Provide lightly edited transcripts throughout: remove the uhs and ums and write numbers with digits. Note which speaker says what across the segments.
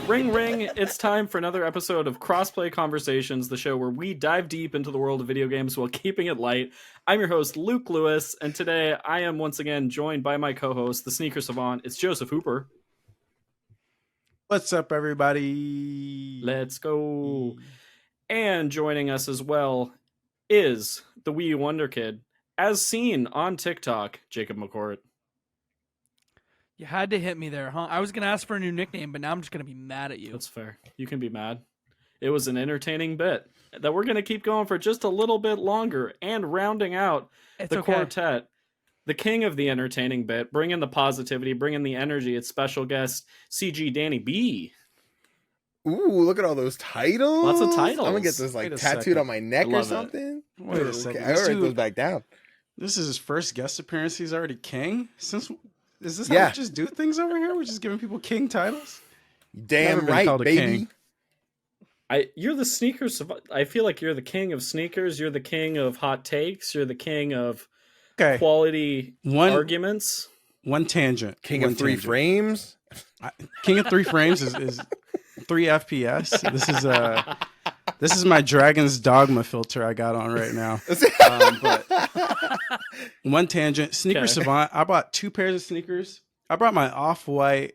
Speaker 1: Ring, ring, it's time for another episode of Crossplay Conversations, the show where we dive deep into the world of video games while keeping it light. I'm your host, Luke Lewis, and today I am once again joined by my co-host, the Sneaker Savant. It's Joseph Hooper.
Speaker 2: What's up, everybody?
Speaker 1: Let's go. And joining us as well is the Wii Wonder Kid, as seen on TikTok, Jacob McCourt.
Speaker 3: You had to hit me there, huh? I was going to ask for a new nickname, but now I'm just going to be mad at you.
Speaker 1: That's fair. You can be mad. It was an entertaining bit that we're going to keep going for just a little bit longer, and rounding out quartet, the king of the entertaining bit, bringing the positivity, bringing the energy. It's special guest CGDannyB.
Speaker 4: Ooh, look at all those titles.
Speaker 1: Lots of titles.
Speaker 4: I'm going to get this like tattooed on my neck or something.
Speaker 2: Wait a second.
Speaker 4: I write those back down.
Speaker 2: This is his first guest appearance. He's already king? Is this how we just do things over here? We're just giving people king titles?
Speaker 4: Damn right, baby.
Speaker 1: You're the sneakers. I feel like you're the king of sneakers. You're the king of hot takes. You're the king of quality arguments.
Speaker 2: One tangent.
Speaker 4: King of three frames.
Speaker 2: King of three frames is 3 FPS. This is my Dragon's Dogma filter I got on right now. But one tangent. Sneaker Savant. I bought 2 pairs of sneakers. I brought my Off-White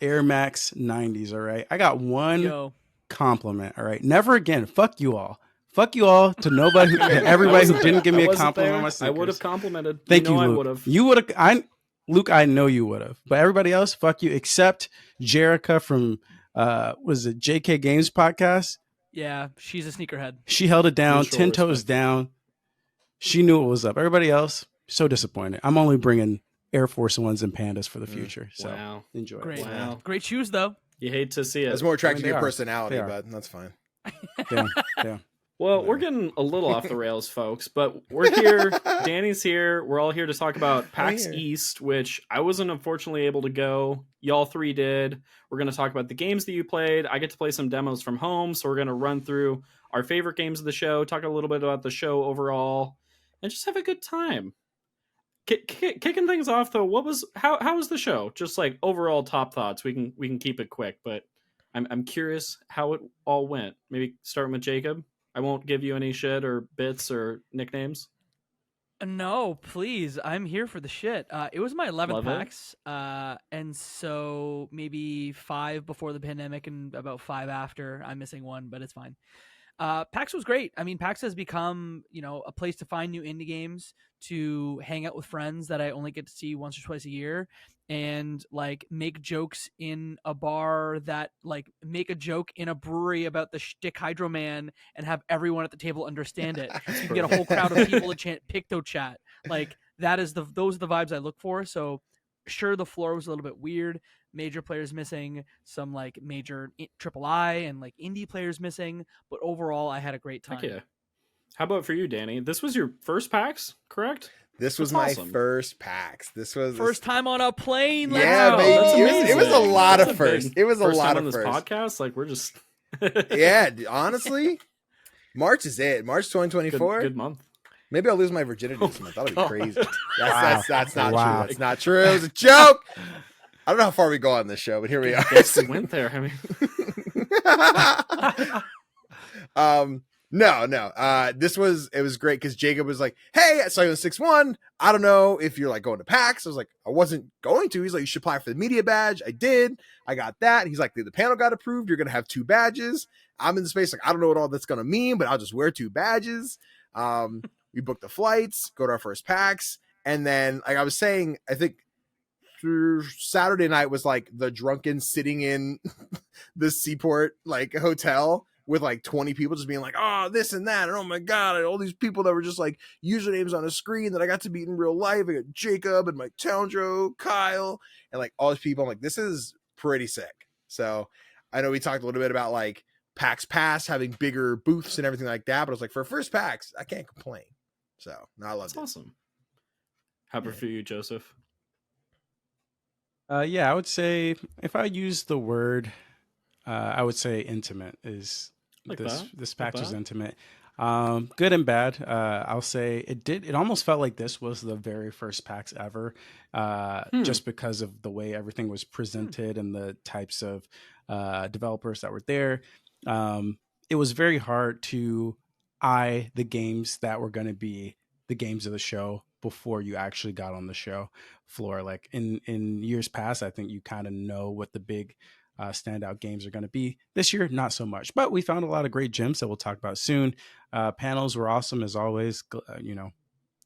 Speaker 2: Air Max 90s, all right? I got one compliment, all right? Never again. Fuck you all. Fuck you all to nobody, everybody who didn't give me a compliment on my sneakers.
Speaker 1: I would have complimented.
Speaker 2: Thank you, Luke.
Speaker 1: I would have.
Speaker 2: You would have. Luke, I know you would have. But everybody else, fuck you, except Jerica from, was it JKGames Podcast?
Speaker 3: Yeah, she's a sneakerhead.
Speaker 2: She held it down, 10 toes down. She knew what was up. Everybody else, so disappointed. I'm only bringing Air Force Ones and Pandas for the future. So enjoy.
Speaker 3: Great.
Speaker 1: Wow.
Speaker 3: Great shoes, though.
Speaker 1: You hate to see it.
Speaker 4: It's more attractive to your personality, but that's fine.
Speaker 2: Yeah.
Speaker 1: Well, we're getting a little off the rails, folks, but we're here. Danny's here. We're all here to talk about PAX East, which I wasn't unfortunately able to go. Y'all 3 did. We're going to talk about the games that you played. I get to play some demos from home, so we're going to run through our favorite games of the show, talk a little bit about the show overall, and just have a good time. Kicking things off, though, how was the show? Just like overall top thoughts. We can keep it quick, but I'm curious how it all went. Maybe starting with Jacob. I won't give you any shit or bits or nicknames.
Speaker 3: No, please. I'm here for the shit. It was my 11th PAX, and so maybe 5 before the pandemic and about 5 after. I'm missing 1, but it's fine. PAX was great. I mean, PAX has become, a place to find new indie games, to hang out with friends that I only get to see once or twice a year, and like make jokes in a bar that make a joke in a brewery about the shtick Hydro Man and have everyone at the table understand it. So you get a whole crowd of people to chant Picto Chat. Like those are the vibes I look for. So sure, the floor was a little bit weird. Major players missing, some major AAA and indie players missing, but overall I had a great time.
Speaker 1: Yeah. How about for you, Danny? This was your first PAX, correct?
Speaker 4: This was my first PAX. This was
Speaker 3: first time on a plane.
Speaker 4: Yeah, baby. It was a lot of firsts. It was a lot of
Speaker 1: firsts. This podcast, we're just
Speaker 4: yeah. Honestly, March is it. March 2024.
Speaker 1: Good month.
Speaker 4: Maybe I'll lose my virginity this month. That'll be crazy. That's not true. That's not true. It was a joke. I don't know how far we go on this show, but here we are.
Speaker 1: We went there. I
Speaker 4: mean, no. It was great because Jacob was like, "Hey, I saw you on 6-1. I don't know if you're going to PAX." I was like, "I wasn't going to." He's like, "You should apply for the media badge." I did. I got that. He's like, "The panel got approved. You're gonna have 2 badges." I'm in the space I don't know what all that's gonna mean, but I'll just wear 2 badges. We booked the flights, go to our first PAX, and then I was saying, I think through Saturday night was the drunken sitting in the Seaport hotel with 20 people just being oh, this and that, and oh my god, and all these people that were just usernames on a screen that I got to meet in real life. I got Jacob and Mike Towndrow, Kyle, and all these people. I'm this is pretty sick. So I know we talked a little bit about PAX Pass having bigger booths and everything like that, but I was for first PAX, I can't complain. So no, I love it.
Speaker 1: Awesome. How about for you, Joseph?
Speaker 2: Yeah, I would say if I use the word, I would say intimate is this PAX was intimate. Good and bad. I'll say it almost felt like this was the very first PAX ever, just because of the way everything was presented and the types of developers that were there. It was very hard to eye the games that were going to be the games of the show before you actually got on the show floor. Like in years past, I think you kind of know what the big standout games are going to be. This year, not so much, but we found a lot of great gems that we'll talk about soon. Panels were awesome as always.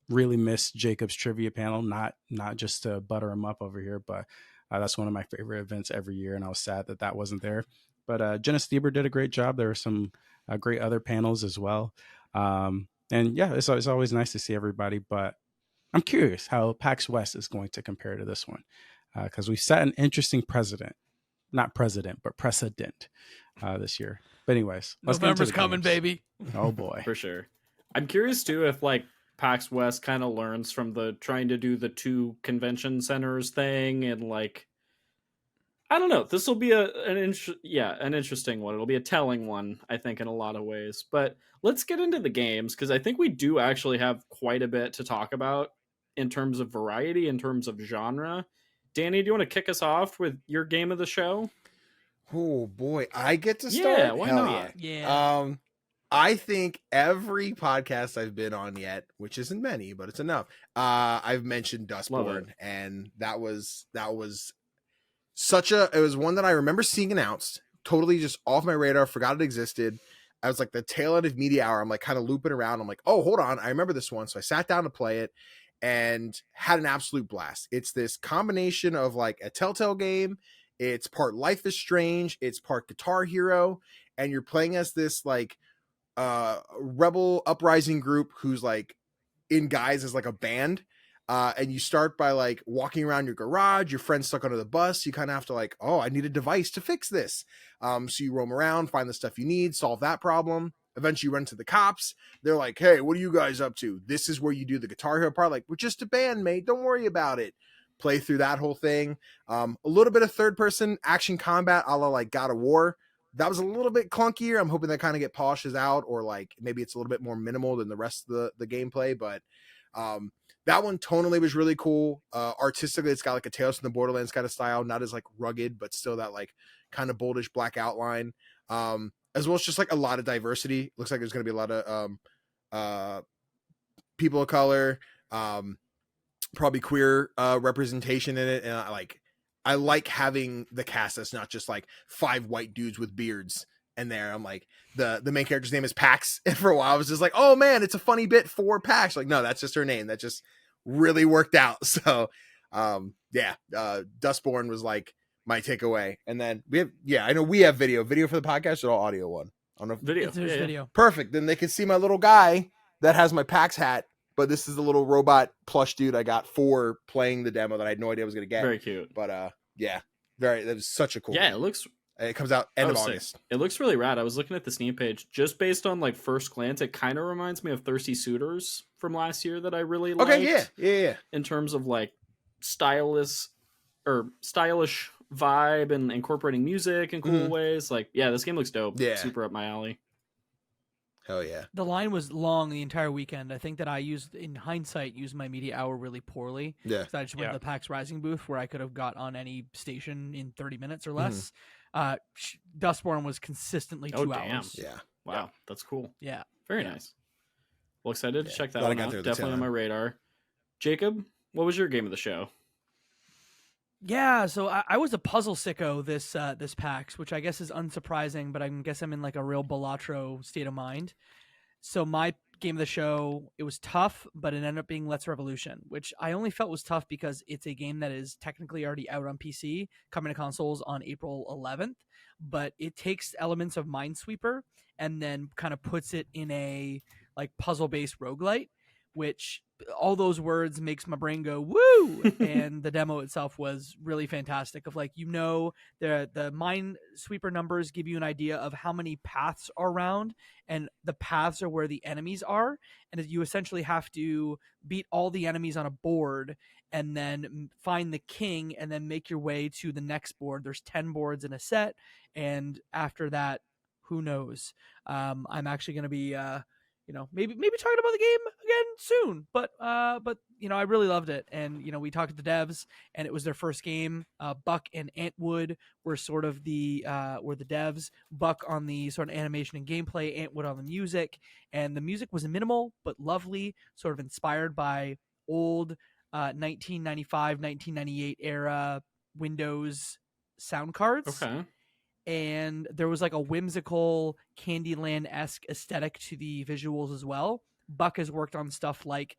Speaker 2: Really missed Jacob's trivia panel, not just to butter him up over here, but that's one of my favorite events every year, and I was sad that wasn't there. But Jenna Stieber did a great job. There were some great other panels as well. And yeah, it's always nice to see everybody, but I'm curious how PAX West is going to compare to this one, because we've set an interesting precedent this year. But anyways,
Speaker 3: November's coming, baby.
Speaker 2: Oh boy.
Speaker 1: For sure. I'm curious too if like PAX West kind of learns from the trying to do the 2 convention centers thing, and like, I don't know. This will be an interesting one. It'll be a telling one, I think, in a lot of ways. But let's get into the games, because I think we do actually have quite a bit to talk about in terms of variety, in terms of genre. Danny, do you want to kick us off with your game of the show?
Speaker 4: Oh boy, I get to start?
Speaker 1: Yeah, why not?
Speaker 3: Yeah.
Speaker 4: I think every podcast I've been on yet, which isn't many, but it's enough, I've mentioned Dustborn, and that was it was one that I remember seeing announced, totally just off my radar, forgot it existed. I was like the tail end of media hour. I'm like kind of looping around. I'm like, oh, hold on, I remember this one. So I sat down to play it and had an absolute blast. It's this combination of like a Telltale game. It's part Life is Strange. It's part Guitar Hero. And you're playing as this like rebel uprising group who's like in guise as like a band. And you start by like walking around your garage, your friend's stuck under the bus. You kind of have to like, oh, I need a device to fix this. So you roam around, find the stuff you need, solve that problem. Eventually you run to the cops. They're like, hey, what are you guys up to? This is where you do the Guitar Hero part. Like, we're just a band, mate. Don't worry about it. Play through that whole thing. A little bit of third person action combat a la like God of War. That was a little bit clunkier. I'm hoping that kind of get polishes out, or like maybe it's a little bit more minimal than the rest of the gameplay. But that one tonally was really cool. Artistically, it's got like a Tales from the Borderlands kind of style, not as like rugged, but still that like kind of boldish black outline. As well as just like a lot of diversity. Looks like there's going to be a lot of people of color, probably queer representation in it. And I like having the cast that's not just like 5 white dudes with beards in there. I'm like, the main character's name is Pax. And for a while I was just like, oh man, it's a funny bit for Pax. Like, no, that's just her name. That just really worked out. So Dustborn was like my takeaway. And then I know we have video for the podcast, or all audio one. I don't know.
Speaker 1: Video.
Speaker 3: There's video.
Speaker 4: Perfect. Then they can see my little guy that has my PAX hat, but this is the little robot plush dude I got for playing the demo that I had no idea I was going to get.
Speaker 1: Very cute.
Speaker 4: But that was such a cool
Speaker 1: Yeah,
Speaker 4: game. It comes out end of August.
Speaker 1: It looks really rad. I was looking at the Steam page. Just based on like first glance, it kind of reminds me of Thirsty Suitors from last year that I really liked.
Speaker 4: Okay, yeah. In
Speaker 1: terms of like stylish vibe and incorporating music in cool ways. Like, yeah, this game looks dope.
Speaker 4: Yeah.
Speaker 1: Super up my alley.
Speaker 4: Hell yeah.
Speaker 3: The line was long the entire weekend. I think that I used my media hour really poorly.
Speaker 4: Yeah.
Speaker 3: So I just went to the PAX Rising booth where I could have got on any station in 30 minutes or less. Dustborn was consistently 2 hours.
Speaker 4: Yeah.
Speaker 1: Wow. That's cool.
Speaker 3: Yeah.
Speaker 1: Very nice. Well, excited to check that
Speaker 4: Glad
Speaker 1: one
Speaker 4: I got
Speaker 1: out.
Speaker 4: there
Speaker 1: Definitely on my radar. Jacob, what was your game of the show?
Speaker 3: Yeah, so I was a puzzle sicko this PAX, which I guess is unsurprising, but I guess I'm in like a real Balatro state of mind. So my game of the show, it was tough, but it ended up being Let's Revolution, which I only felt was tough because it's a game that is technically already out on PC, coming to consoles on April 11th, but it takes elements of Minesweeper and then kind of puts it in a like puzzle-based roguelite, which all those words makes my brain go woo. And the demo itself was really fantastic of like, the Minesweeper numbers give you an idea of how many paths are around, and the paths are where the enemies are, and you essentially have to beat all the enemies on a board and then find the king and then make your way to the next board. There's 10 boards in a set, and after that, who knows? I'm actually going to be maybe talking about the game again soon. But I really loved it, and we talked to the devs, and it was their first game. Buck and Antwood were sort of the devs. Buck on the sort of animation and gameplay, Antwood on the music, and the music was minimal but lovely, sort of inspired by old 1995, 1998 era Windows sound cards.
Speaker 1: Okay.
Speaker 3: And there was like a whimsical Candyland-esque aesthetic to the visuals as well. Buck has worked on stuff like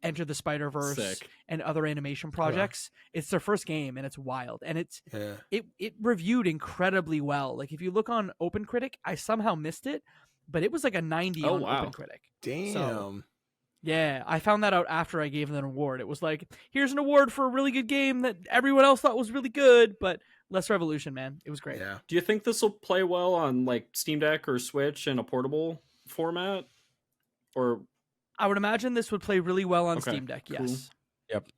Speaker 3: Enter the Spider-Verse and other animation projects. It's their first game, and it's wild. And it reviewed incredibly well. Like, if you look on OpenCritic, I somehow missed it, but it was like a 90 on OpenCritic.
Speaker 4: Damn.
Speaker 3: So, yeah, I found that out after I gave them an award. It was like, here's an award for a really good game that everyone else thought was really good, but Less Revolution, man. It was great.
Speaker 4: Yeah.
Speaker 1: Do you think this will play well on like Steam Deck or Switch in a portable format? Or
Speaker 3: I would imagine this would play really well on Steam Deck, yes.
Speaker 1: Cool.
Speaker 2: Yep.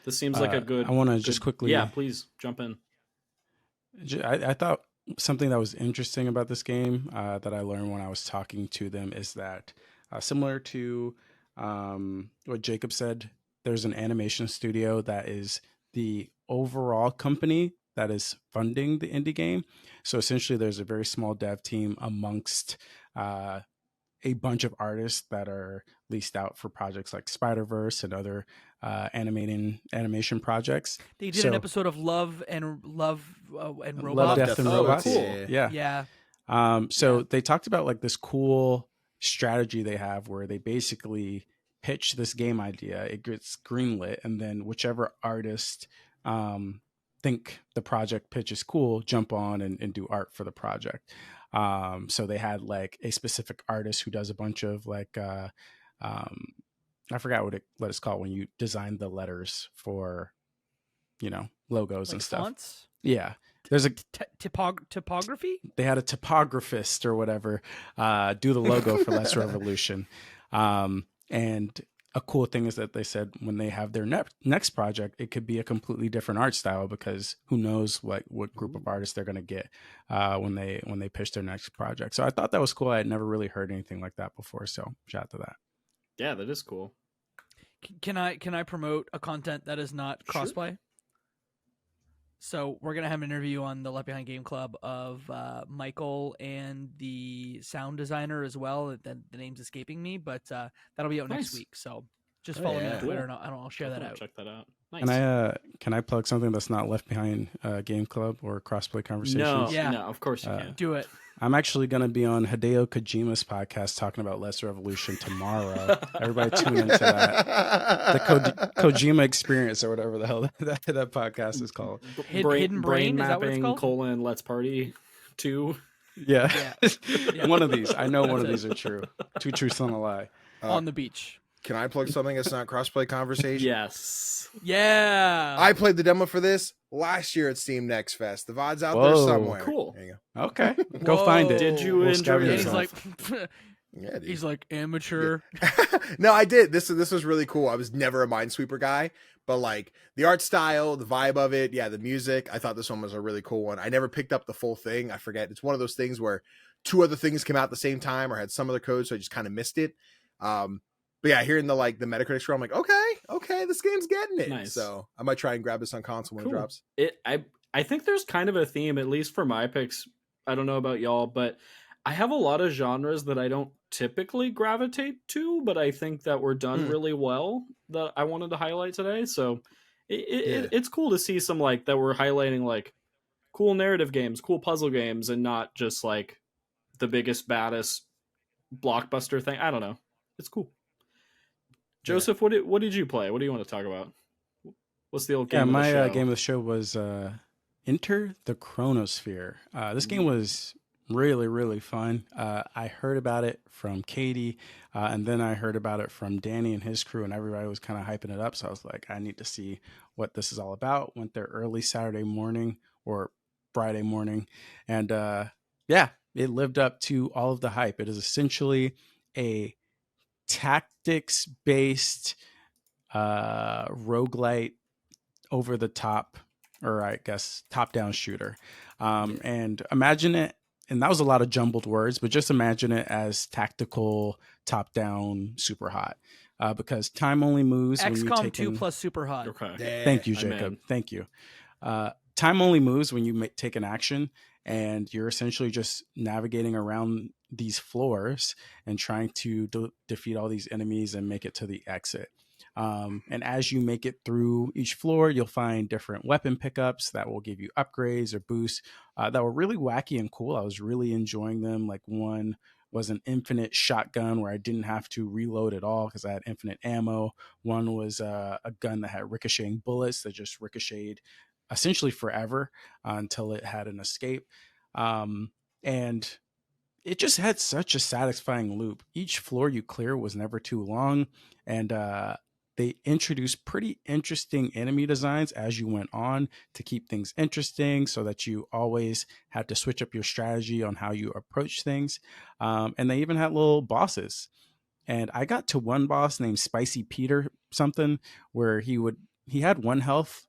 Speaker 1: This seems like a good...
Speaker 2: I want to just quickly...
Speaker 1: Yeah, please, jump in.
Speaker 2: I thought something that was interesting about this game that I learned when I was talking to them is that similar to what Jacob said, there's an animation studio that is the overall company that is funding the indie game. So essentially there's a very small dev team amongst a bunch of artists that are leased out for projects like Spider-Verse and other animation projects.
Speaker 3: They did an episode of Love and Robots.
Speaker 2: Love, Death, and Robots.
Speaker 1: Cool.
Speaker 2: Yeah. So they talked about like this cool strategy they have where they basically pitch this game idea, it gets greenlit, and then whichever artist think the project pitch is cool, jump on and do art for the project. So they had like a specific artist who does a bunch of like I forgot what it's called when you design the letters for logos
Speaker 3: like
Speaker 2: and stuff.
Speaker 3: Fonts?
Speaker 2: Yeah. There's a
Speaker 3: typography.
Speaker 2: They had a typographist or whatever do the logo for Less Revolution. And a cool thing is that they said when they have their next project, it could be a completely different art style because who knows what group of artists they're going to get when they pitch their next project. So I thought that was cool. I had never really heard anything like that before. So shout out to that.
Speaker 1: Yeah, that is cool.
Speaker 3: Can I promote a content that is not crossplay? Sure. So we're gonna have an interview on the Left Behind Game Club of Michael and the sound designer as well. The name's escaping me, but that'll be out next week. So just follow me on Twitter, and I'll share that out.
Speaker 1: Check that out. Nice.
Speaker 2: Can I plug something that's not Left Behind Game Club or Crossplay Conversations?
Speaker 1: No, of course you can.
Speaker 3: Do it.
Speaker 2: I'm actually going to be on Hideo Kojima's podcast talking about Less Revolution tomorrow. Everybody tune into that. The Kojima Experience or whatever the hell that podcast is called.
Speaker 3: Hidden Brain? Is that what it's
Speaker 1: mapping,
Speaker 3: called?
Speaker 1: Let's Party 2.
Speaker 2: Yeah. One of these. I know one of these are true. Two truths and a lie.
Speaker 3: On the beach.
Speaker 4: Can I plug something that's not crossplay conversation?
Speaker 1: Yes.
Speaker 3: Yeah.
Speaker 4: I played the demo for this last year at Steam Next Fest. The VOD's out there somewhere.
Speaker 1: Cool.
Speaker 4: There you go.
Speaker 2: Okay. Go find it.
Speaker 1: Did you enjoy it?
Speaker 3: He's like,
Speaker 4: yeah, dude.
Speaker 3: He's like amateur.
Speaker 4: Yeah. No, I did. This was really cool. I was never a Minesweeper guy, but like the art style, the vibe of it, the music. I thought this one was a really cool one. I never picked up the full thing. I forget. It's one of those things where two other things came out at the same time or had some other code, so I just kind of missed it. But yeah, hearing the Metacritic score, I'm like, okay, this game's getting it.
Speaker 1: Nice.
Speaker 4: So I might try and grab this on console when it drops.
Speaker 1: I think there's kind of a theme, at least for my picks. I don't know about y'all, but I have a lot of genres that I don't typically gravitate to, but I think that were done really well that I wanted to highlight today. So it's cool to see some that we're highlighting cool narrative games, cool puzzle games, and not just the biggest, baddest blockbuster thing. I don't know. It's cool. Joseph, what did you play? What do you want to talk about? What's the old game?
Speaker 2: My game of the show was Enter the Chronosphere. This game was really, really fun. I heard about it from Katie, and then I heard about it from Danny and his crew, and everybody was kind of hyping it up. So I was like, I need to see what this is all about. Went there early Saturday morning or Friday morning, and it lived up to all of the hype. It is essentially a tactics-based roguelite over the top, or I guess top-down shooter. And imagine it and that was a lot of jumbled words, but just imagine it as tactical, top down, super hot. Because time only moves when you
Speaker 3: XCOM
Speaker 2: take
Speaker 3: 2 plus super hot.
Speaker 1: Okay.
Speaker 2: Thank you, Jacob. Thank you. Time only moves when you take an action, and you're essentially just navigating around these floors and trying to defeat all these enemies and make it to the exit. And as you make it through each floor, you'll find different weapon pickups that will give you upgrades or boosts that were really wacky and cool. I was really enjoying them. Like one was an infinite shotgun where I didn't have to reload at all because I had infinite ammo. One was a gun that had ricocheting bullets that just ricocheted essentially forever until it had an escape. And it just had such a satisfying loop. Each floor you clear was never too long. And they introduced pretty interesting enemy designs as you went on to keep things interesting so that you always had to switch up your strategy on how you approach things. And they even had little bosses. And I got to one boss named Spicy Peter something where he had 1 health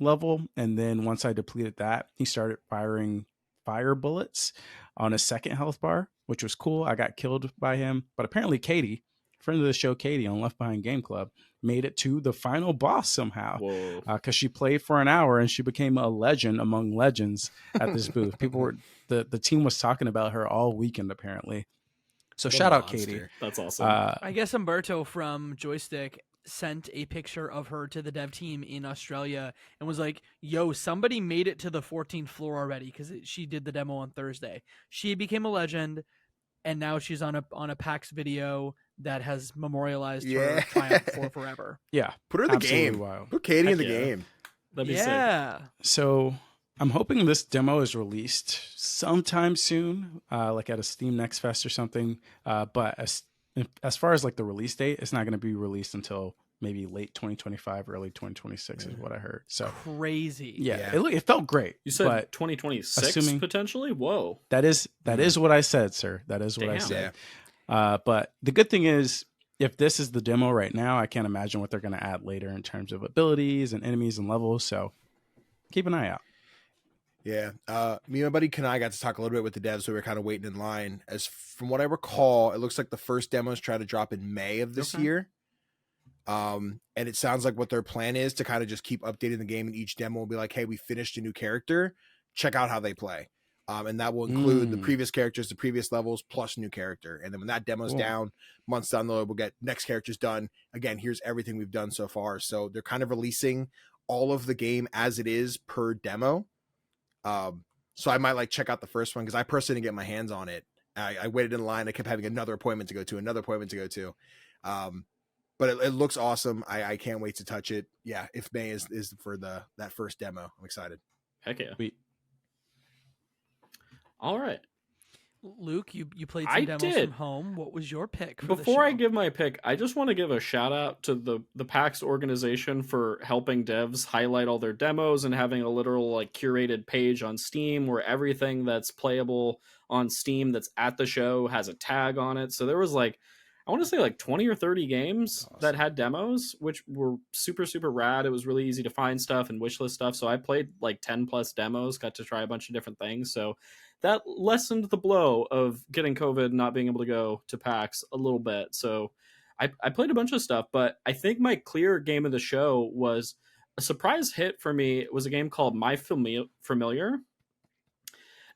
Speaker 2: level. And then once I depleted that, he started firing fire bullets on a second health bar, which was cool. I got killed by him. But apparently Katie, friend of the show, Katie on Left Behind Game Club, made it to the final boss somehow because she played for an hour and she became a legend among legends at this booth. People were the team was talking about her all weekend apparently. So shout out Katie.
Speaker 1: That's awesome.
Speaker 3: I guess Umberto from Joystick sent a picture of her to the dev team in Australia and was like, yo, somebody made it to the 14th floor already because she did the demo on Thursday. She became a legend, and now she's on a PAX video that has memorialized her triumph for forever.
Speaker 2: Yeah.
Speaker 4: Put her in the game.
Speaker 2: Wild.
Speaker 4: Put Katie in the game.
Speaker 1: That'd be sick.
Speaker 2: So I'm hoping this demo is released sometime soon, like at a Steam Next Fest or something. But as far as like the release date, it's not going to be released until maybe late 2025, early 2026 is what I heard. So
Speaker 3: crazy.
Speaker 2: Yeah. It felt great.
Speaker 1: You said 2026 potentially? Whoa.
Speaker 2: That is what I said, sir. That is what I said. But the good thing is, if this is the demo right now, I can't imagine what they're going to add later in terms of abilities and enemies and levels. So keep an eye out.
Speaker 4: Yeah. Me and my buddy Kanai got to talk a little bit with the devs, so we were kind of waiting in line. As from what I recall, it looks like the first demos try to drop in May of this year. And it sounds like what their plan is to kind of just keep updating the game, and each demo will be like, hey, we finished a new character. Check out how they play. And that will include the previous characters, the previous levels, plus new character. And then when that demo's down, months down the road, we'll get next characters done. Again, here's everything we've done so far. So they're kind of releasing all of the game as it is per demo. So I might like check out the first one because I personally didn't get my hands on it. I waited in line. I kept having another appointment to go to. But it looks awesome. I can't wait to touch it. Yeah, if May is for that first demo, I'm excited.
Speaker 1: Heck yeah.
Speaker 2: Sweet.
Speaker 1: All right.
Speaker 3: Luke, you played some demos from home. What was your pick for
Speaker 1: Before I give my pick, I just want to give a shout out to the PAX organization for helping devs highlight all their demos and having a literal like curated page on Steam where everything that's playable on Steam that's at the show has a tag on it. So there was like, I want to say like 20 or 30 games that had demos, which were super, super rad. It was really easy to find stuff and wishlist stuff. So I played like 10 plus demos, got to try a bunch of different things. So that lessened the blow of getting COVID and not being able to go to PAX a little bit. So I played a bunch of stuff, but I think my clear game of the show was a surprise hit for me. It was a game called My Familiar.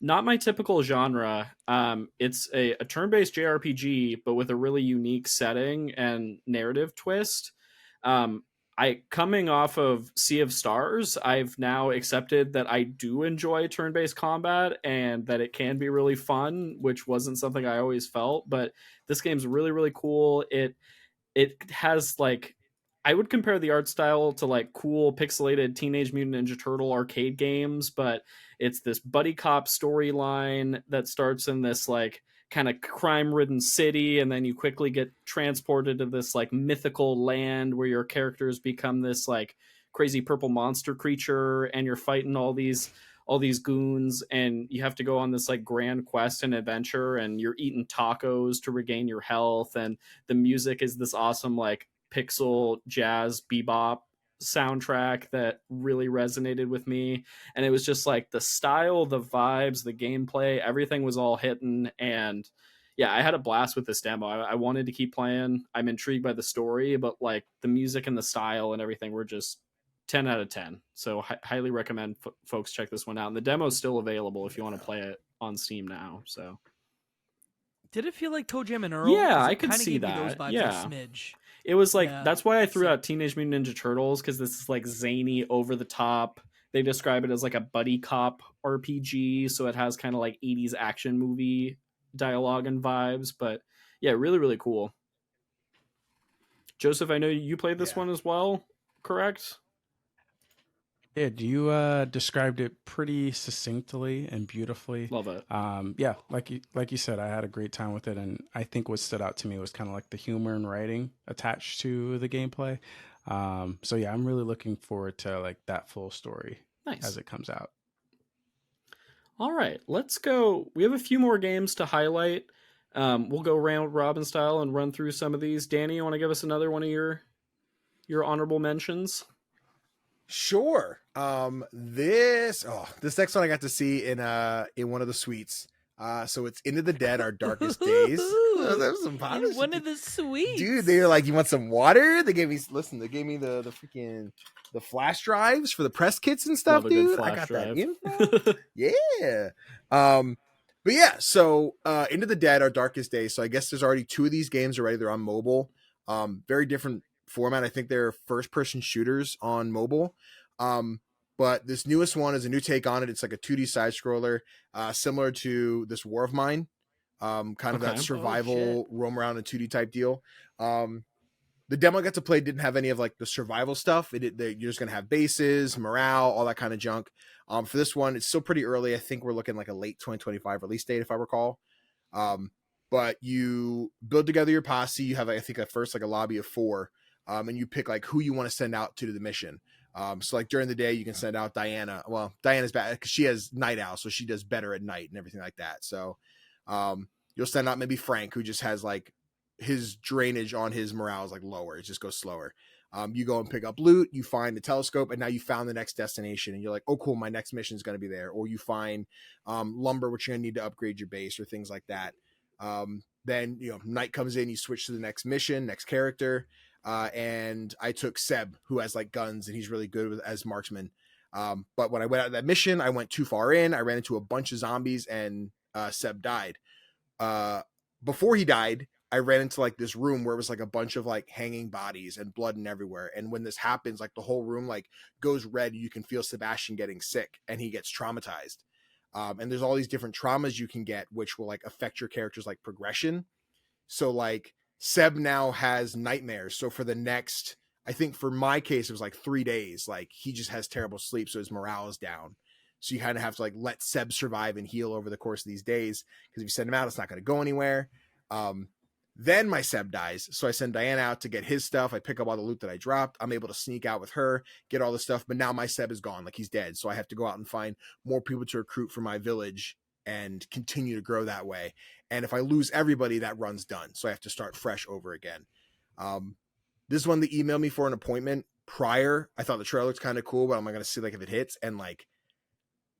Speaker 1: Not my typical genre. It's a turn-based JRPG, but with a really unique setting and narrative twist. Coming off of Sea of Stars, I've now accepted that I do enjoy turn-based combat and that it can be really fun, which wasn't something I always felt. But this game's really, really cool. It has like, I would compare the art style to like cool pixelated Teenage Mutant Ninja Turtle arcade games, but it's this buddy cop storyline that starts in this like kind of crime-ridden city, and then you quickly get transported to this like mythical land where your characters become this like crazy purple monster creature, and you're fighting all these goons, and you have to go on this like grand quest and adventure, and you're eating tacos to regain your health, and the music is this awesome like pixel jazz bebop soundtrack that really resonated with me, and it was just like the style, the vibes, the gameplay, everything was all hitting. And yeah, I had a blast with this demo. I wanted to keep playing. I'm intrigued by the story, but like the music and the style and everything were just 10 out of 10. So highly recommend folks check this one out. And the demo is still available if you want to play it on Steam now. So
Speaker 3: did it feel like Toe Jam and Earl?
Speaker 1: Yeah, I could see that.
Speaker 3: Those vibes
Speaker 1: Yeah.
Speaker 3: a smidge.
Speaker 1: It was like, that's why I threw out Teenage Mutant Ninja Turtles, because this is like zany, over the top. They describe it as like a buddy cop RPG, so it has kind of like 80s action movie dialogue and vibes. But yeah, really, really cool. Joseph, I know you played this one as well, correct?
Speaker 2: Yeah, you described it pretty succinctly and beautifully.
Speaker 1: Love it.
Speaker 2: Yeah, like you said, I had a great time with it, and I think what stood out to me was kind of like the humor and writing attached to the gameplay. So yeah, I'm really looking forward to like that full story as it comes out.
Speaker 1: All right, let's go. We have a few more games to highlight. We'll go round robin style and run through some of these. Danny, you want to give us another one of your honorable mentions?
Speaker 4: Sure. This next one I got to see in one of the suites. So it's Into the Dead, Our Darkest Days. That was some
Speaker 3: in one of the suites.
Speaker 4: Dude, they were like, you want some water? They gave me the freaking the flash drives for the press kits and stuff, dude. I got that info. Yeah. But yeah, so Into the Dead, Our Darkest Days. So I guess there's already 2 of these games already. They're on mobile. Very different format. I think they're first-person shooters on mobile. But this newest one is a new take on it. It's like a 2D side scroller, similar to this War of Mine, kind of that survival roam around in 2D type deal. The demo I got to play didn't have any of like the survival stuff. You're just gonna have bases, morale, all that kind of junk. For this one, it's still pretty early. I think we're looking like a late 2025 release date, if I recall. But you build together your posse. You have, I think, at first like a lobby of 4. And you pick like who you want to send out to the mission. So like during the day, you can send out Diana. Well, Diana's bad because she has Night Owl, so she does better at night and everything like that. So you'll send out maybe Frank, who just has like his drainage on his morale is like lower. It just goes slower. You go and pick up loot, you find the telescope, and now you found the next destination, and you're like, oh cool, my next mission is going to be there. Or you find lumber, which you're going to need to upgrade your base or things like that. Then night comes in, you switch to the next mission, next character. And I took Seb, who has like guns and he's really good as marksman. But when I went out of that mission, I went too far in. I ran into a bunch of zombies and Seb died. Before he died, I ran into like this room where it was like a bunch of like hanging bodies and blood and everywhere. And when this happens, like the whole room like goes red. You can feel Sebastian getting sick and he gets traumatized. And there's all these different traumas you can get, which will like affect your character's like progression. So like Seb now has nightmares. So for the next, I think for my case, it was like 3 days. Like he just has terrible sleep. So his morale is down. So you kind of have to like let Seb survive and heal over the course of these days. Because if you send him out, it's not going to go anywhere. Then my Seb dies. So I send Diana out to get his stuff. I pick up all the loot that I dropped. I'm able to sneak out with her, get all the stuff. But now my Seb is gone. Like he's dead. So I have to go out and find more people to recruit for my village and continue to grow that way. And if I lose everybody, that run's done. So I have to start fresh over again. This one, they emailed me for an appointment prior. I thought the trailer looked kind of cool, but I'm going to see like if it hits. And like,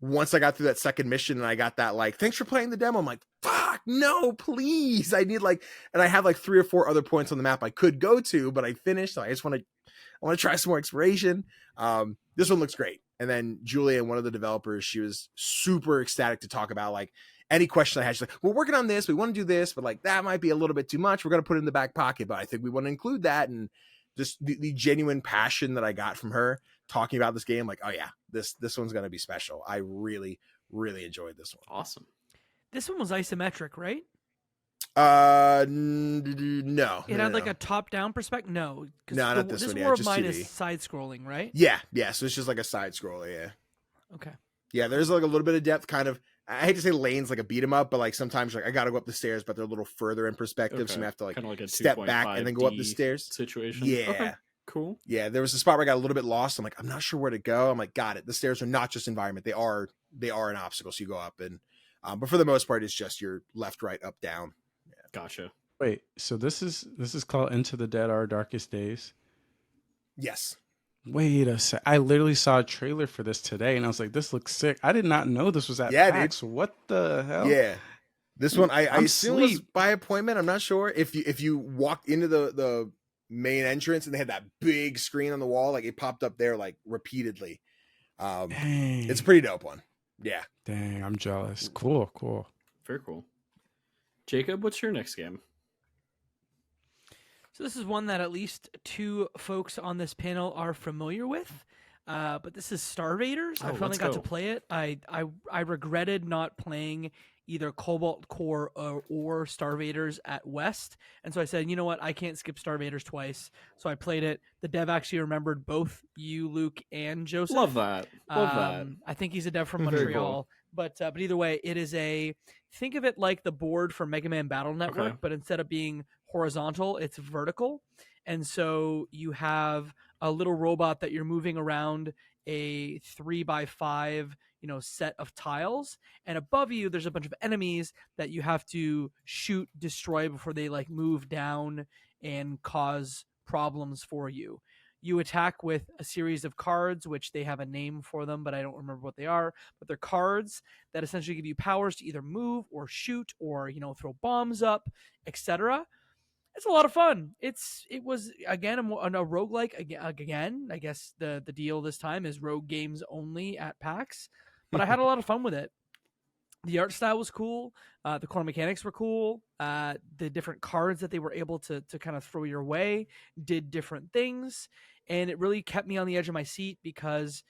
Speaker 4: once I got through that second mission and I got that, like, thanks for playing the demo. I'm like, fuck, no, please. I need like, and I have like 3 or 4 other points on the map I could go to, but I finished. So I want to try some more exploration. This one looks great. And then Julia, one of the developers, she was super ecstatic to talk about like any question I had. She's like, we're working on this. We want to do this, but like that might be a little bit too much. We're going to put it in the back pocket, but I think we want to include that. And just the genuine passion that I got from her talking about this game, like, oh yeah, this one's going to be special. I really, really enjoyed this one.
Speaker 1: Awesome.
Speaker 3: This one was isometric, right?
Speaker 4: No.
Speaker 3: It had like a top-down perspective? No.
Speaker 4: No, not this one.
Speaker 3: This War of Mine is side-scrolling, right?
Speaker 4: Yeah. So it's just like a side scroller, yeah.
Speaker 3: Okay.
Speaker 4: Yeah, there's like a little bit of depth, kind of. I hate to say lanes like a beat 'em up, but like sometimes like I got to go up the stairs, but they're a little further in perspective, so you have to like
Speaker 1: a
Speaker 4: step back and then go up the stairs.
Speaker 1: Situation.
Speaker 4: Yeah.
Speaker 1: Okay. Cool.
Speaker 4: Yeah, there was a spot where I got a little bit lost. I'm like, I'm not sure where to go. I'm like, got it. The stairs are not just environment; they are an obstacle. So you go up, and but for the most part, it's just your left, right, up, down. Yeah.
Speaker 1: Gotcha.
Speaker 2: Wait, so this is called Into the Dead, Our Darkest Days?
Speaker 4: Yes.
Speaker 2: Wait a sec. I literally saw a trailer for this today, and I was like, "This looks sick." I did not know this was at PAX. What the hell?
Speaker 4: Yeah, this one I
Speaker 2: I'm
Speaker 4: assume was by appointment. I'm not sure if you walked into the main entrance and they had that big screen on the wall, like it popped up there like repeatedly. It's a pretty dope one. Yeah.
Speaker 2: Dang, I'm jealous. Cool.
Speaker 1: Very cool. Jacob, what's your next game?
Speaker 3: So this is one that at least 2 folks on this panel are familiar with, but this is Starvaders. I finally got to play it. I regretted not playing either Cobalt Core or Starvaders at West, and so I said, you know what, I can't skip Starvaders twice. So I played it. The dev actually remembered both you, Luke, and Joseph.
Speaker 1: Love that.
Speaker 3: I think he's a dev from Montreal. Cool. But either way, it is think of it like the board for Mega Man Battle Network, but instead of being horizontal, it's vertical. And so you have a little robot that you're moving around a 3x5, set of tiles. And above you, there's a bunch of enemies that you have to shoot, destroy before they move down and cause problems for you. You attack with a series of cards, which they have a name for them, but I don't remember what they are. But they're cards that essentially give you powers to either move or shoot or, throw bombs up, etc. It's a lot of fun. It was, again, a roguelike. Again, I guess the deal this time is rogue games only at PAX. But I had a lot of fun with it. The art style was cool. The core mechanics were cool. The different cards that they were able to kind of throw your way did different things. And it really kept me on the edge of my seat because,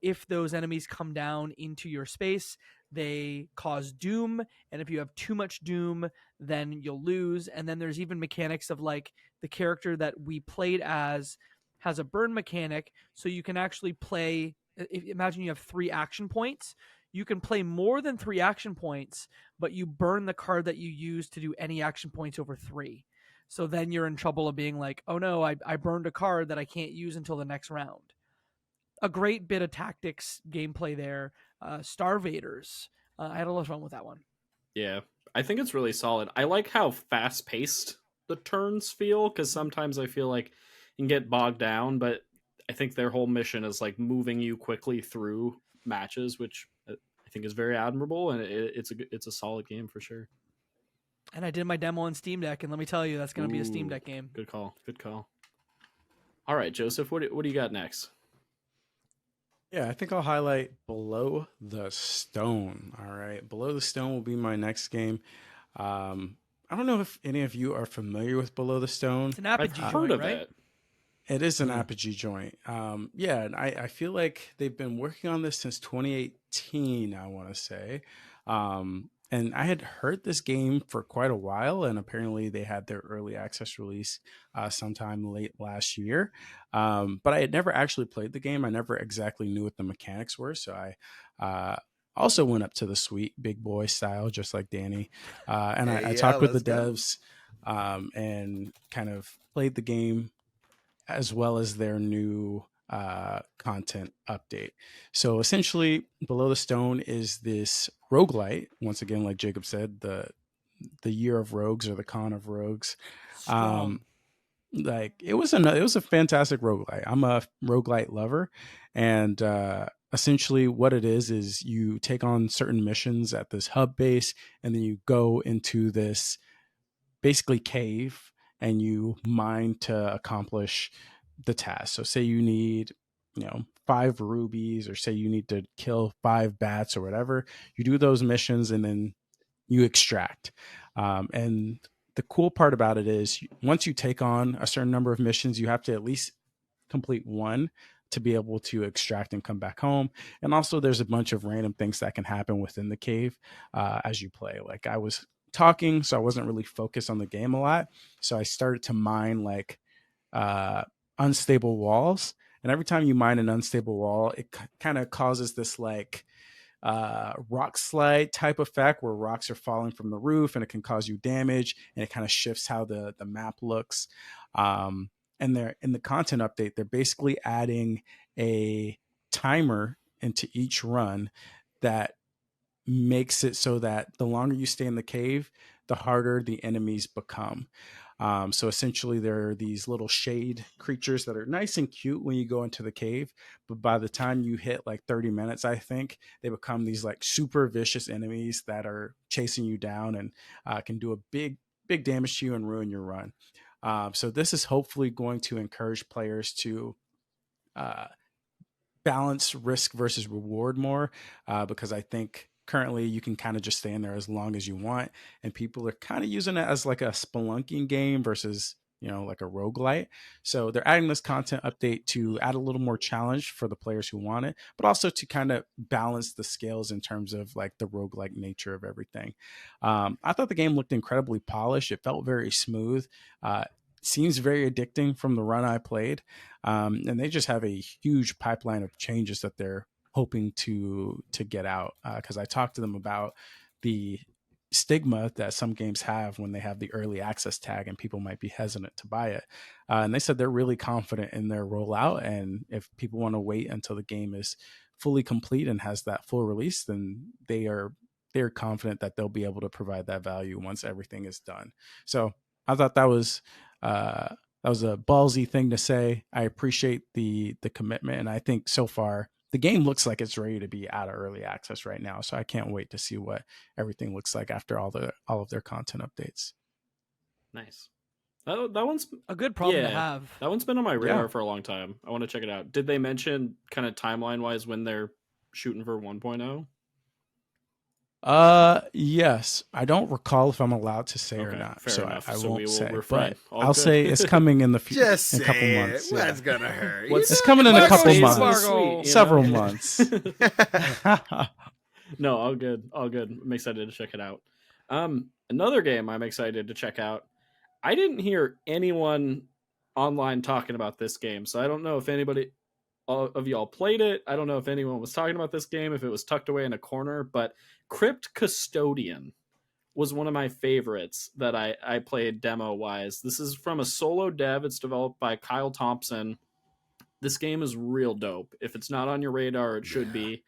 Speaker 3: if those enemies come down into your space, they cause doom. And if you have too much doom, then you'll lose. And then there's even mechanics of the character that we played as has a burn mechanic. So you can actually play, imagine you have 3 action points. You can play more than 3 action points, but you burn the card that you use to do any action points over 3. So then you're in trouble of being like, oh no, I burned a card that I can't use until the next round. A great bit of tactics gameplay there. Starvaders. I had a lot of fun with that one.
Speaker 1: Yeah, I think it's really solid. I like how fast-paced the turns feel, because sometimes I feel like you can get bogged down, but I think their whole mission is moving you quickly through matches, which I think is very admirable, and it's a solid game for sure.
Speaker 3: And I did my demo on Steam Deck, and let me tell you, that's going to be a Steam Deck game.
Speaker 1: Good call. All right, Joseph, what do you got next?
Speaker 2: Yeah, I think I'll highlight Below the Stone. All right, Below the Stone will be my next game. I don't know if any of you are familiar with Below the Stone.
Speaker 3: It's an Apogee joint, right?
Speaker 2: It is an Apogee joint. Yeah, and I feel like they've been working on this since 2018, I want to say. And I had heard this game for quite a while, and apparently they had their early access release sometime late last year. But I had never actually played the game. I never exactly knew what the mechanics were. So I also went up to the suite, big boy style, just like Danny. And I talked with the devs and kind of played the game as well as their new content update. So essentially, Below the Stone is this roguelite. Once again, like Jacob said, the year of rogues or the con of rogues. It was a fantastic roguelite. I'm a roguelite lover, and essentially what it is you take on certain missions at this hub base, and then you go into this basically cave and you mine to accomplish the task. So say you need 5 rubies, or say you need to kill 5 bats or whatever, you do those missions and then you extract. And the cool part about it is once you take on a certain number of missions, you have to at least complete 1 to be able to extract and come back home. And also there's a bunch of random things that can happen within the cave as you play. Like, I was talking, so I wasn't really focused on the game a lot. So I started to mine unstable walls. And every time you mine an unstable wall, it kind of causes this rock slide type effect where rocks are falling from the roof, and it can cause you damage, and it kind of shifts how the map looks. And they're in the content update, they're basically adding a timer into each run that makes it so that the longer you stay in the cave, the harder the enemies become. So essentially, there are these little shade creatures that are nice and cute when you go into the cave, but by the time you hit like 30 minutes, I think they become these like super vicious enemies that are chasing you down and can do a big damage to you and ruin your run. So this is hopefully going to encourage players to balance risk versus reward more, because I think currently you can kind of just stay in there as long as you want, and people are kind of using it as like a spelunking game versus, you know, like a roguelite. So they're adding this content update to add a little more challenge for the players who want it, but also to kind of balance the scales in terms of like the roguelike nature of everything. I thought the game looked incredibly polished. It felt very smooth. Seems very addicting from the run I played. And they just have a huge pipeline of changes that they're hoping to get out, because I talked to them about the stigma that some games have when they have the early access tag and people might be hesitant to buy it. And they said they're really confident in their rollout, and if people want to wait until the game is fully complete and has that full release, then they're confident that they'll be able to provide that value once everything is done. So I thought that was a ballsy thing to say. I appreciate the commitment, and I think so far the game looks like it's ready to be out of early access right now. So I can't wait to see what everything looks like after all of their content updates.
Speaker 1: Nice. That one's
Speaker 3: a good problem to have.
Speaker 1: That one's been on my radar for a long time. I want to check it out. Did they mention kind of timeline wise when they're shooting for 1.0?
Speaker 2: Yes. I don't recall if I'm allowed to say or not. So
Speaker 1: enough.
Speaker 2: I won't say.
Speaker 1: But
Speaker 2: I'll say it's coming in the future.
Speaker 4: Just
Speaker 2: in a couple
Speaker 4: say
Speaker 2: months.
Speaker 4: it. What's gonna hurt?
Speaker 2: It's coming in a couple months.
Speaker 1: Sweet,
Speaker 2: several months.
Speaker 1: No, all good. All good. I'm excited to check it out. Another game I'm excited to check out. I didn't hear anyone online talking about this game, so I don't know if anybody of y'all played it. I don't know if anyone was talking about this game, if it was tucked away in a corner, but Crypt Custodian was one of my favorites that I played demo-wise. This is from a solo dev. It's developed by Kyle Thompson. This game is real dope. If it's not on your radar, it should be.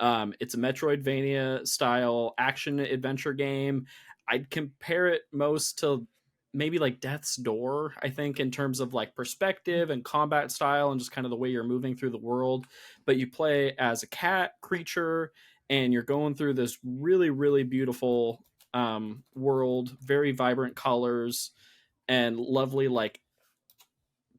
Speaker 1: It's a Metroidvania-style action-adventure game. I'd compare it most to maybe like Death's Door, I think, in terms of like perspective and combat style and just kind of the way you're moving through the world. But you play as a cat creature, and you're going through this really, really beautiful world, very vibrant colors and lovely like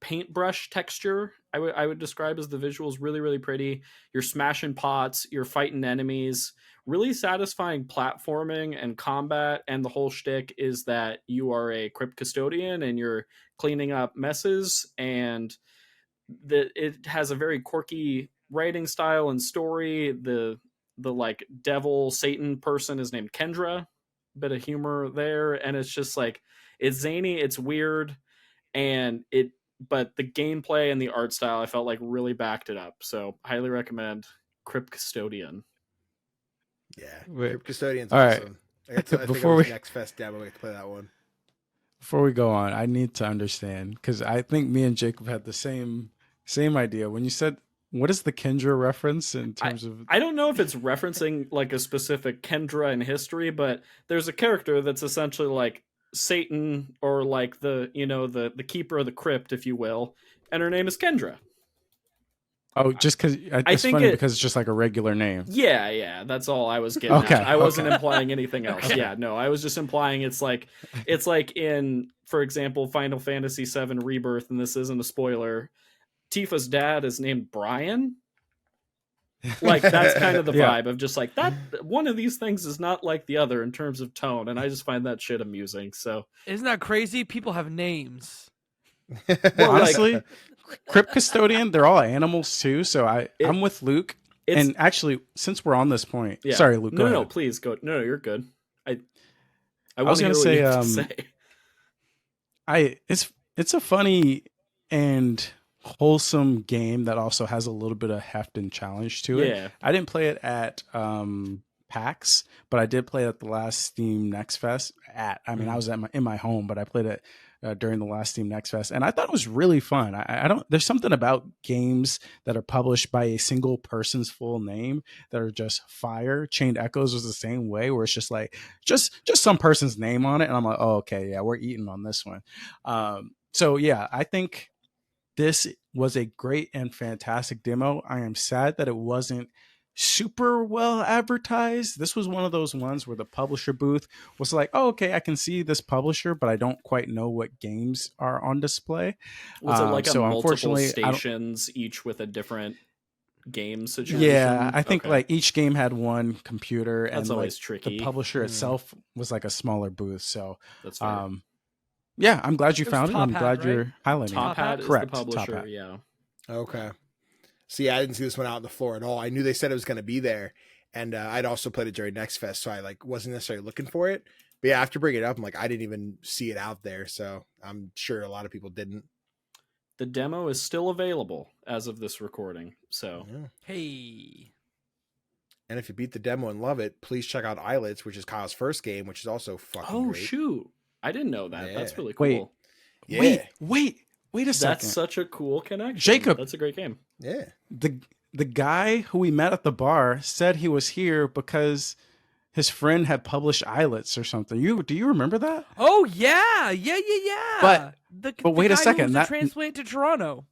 Speaker 1: paintbrush texture. I would describe as the visuals really, really pretty. You're smashing pots, you're fighting enemies, really satisfying platforming and combat. And the whole shtick is that you are a Crypt Custodian and you're cleaning up messes, and it has a very quirky writing style and story. The like devil Satan person is named Kendra. Bit of humor there, and it's just like, it's zany, it's weird, but the gameplay and the art style I felt like really backed it up. So highly recommend Crypt Custodian.
Speaker 4: Yeah, Crypt Custodian's
Speaker 2: all
Speaker 4: awesome.
Speaker 2: Right.
Speaker 4: I think
Speaker 2: Before we
Speaker 4: next fest demo, we have to play that one.
Speaker 2: Before we go on, I need to understand, because I think me and Jacob had the same idea when you said, what is the Kendra reference in terms of...
Speaker 1: I don't know if it's referencing like a specific Kendra in history, but there's a character that's essentially like Satan, or like the keeper of the crypt, if you will, and her name is Kendra.
Speaker 2: Oh, just because it's funny because it's just like a regular name.
Speaker 1: Yeah, that's all I was getting at. I wasn't implying anything else.
Speaker 2: Okay.
Speaker 1: Yeah, no, I was just implying it's like in, for example, Final Fantasy VII Rebirth, and this isn't a spoiler, Tifa's dad is named Brian. Like, that's kind of the vibe of just like, that one of these things is not like the other in terms of tone, and I just find that shit amusing. So
Speaker 3: isn't that crazy? People have names.
Speaker 2: Well, honestly, Crypt Custodian, they're all animals too. So I'm with Luke. And actually, since we're on this point, sorry, Luke.
Speaker 1: No, please go. No, you're good. I
Speaker 2: was going to say, it's a funny and wholesome game that also has a little bit of heft and challenge to it.
Speaker 1: Yeah.
Speaker 2: I didn't play it at PAX, but I did play it at the last Steam Next Fest. I was in my home, but I played it during the last Steam Next Fest, and I thought it was really fun. I don't. There's something about games that are published by a single person's full name that are just fire. Chained Echoes was the same way, where it's just like just some person's name on it, and I'm like, oh, okay, yeah, we're eating on this one. So yeah, I think this was a great and fantastic demo. I am sad that it wasn't super well advertised. This was one of those ones where the publisher booth was like, oh, okay, I can see this publisher, but I don't quite know what games are on display.
Speaker 1: Was it like
Speaker 2: so
Speaker 1: multiple stations, each with a different game situation?
Speaker 2: Yeah, I think like each game had one computer.
Speaker 1: That's
Speaker 2: and
Speaker 1: always
Speaker 2: like,
Speaker 1: tricky.
Speaker 2: The publisher itself was like a smaller booth. So
Speaker 1: that's fair.
Speaker 2: Yeah, I'm glad you found it. I'm glad you're highlighting
Speaker 1: Top Hat is
Speaker 2: correct.
Speaker 1: The publisher,
Speaker 2: Top Hat.
Speaker 1: yeah.
Speaker 4: Okay. See, I didn't see this one out on the floor at all. I knew they said it was going to be there, and I'd also played it during Next Fest, so I like wasn't necessarily looking for it. But yeah, after bringing it up, I'm like, I didn't even see it out there, so I'm sure a lot of people didn't.
Speaker 1: The demo is still available as of this recording, so
Speaker 4: Yeah.
Speaker 3: Hey.
Speaker 4: And if you beat the demo and love it, please check out Eyelids, which is Kyle's first game, which is also fucking great.
Speaker 1: Shoot. I didn't know that.
Speaker 4: Yeah.
Speaker 1: That's really cool.
Speaker 2: Wait a second.
Speaker 1: That's such a cool connection.
Speaker 2: Jacob.
Speaker 1: That's a great game.
Speaker 4: Yeah.
Speaker 2: The guy who we met at the bar said he was here because his friend had published Eyelids or something. Do you remember that?
Speaker 3: Oh yeah.
Speaker 2: But wait
Speaker 3: the
Speaker 2: a
Speaker 3: guy
Speaker 2: second.
Speaker 3: Who was
Speaker 2: That
Speaker 3: a transplant to Toronto.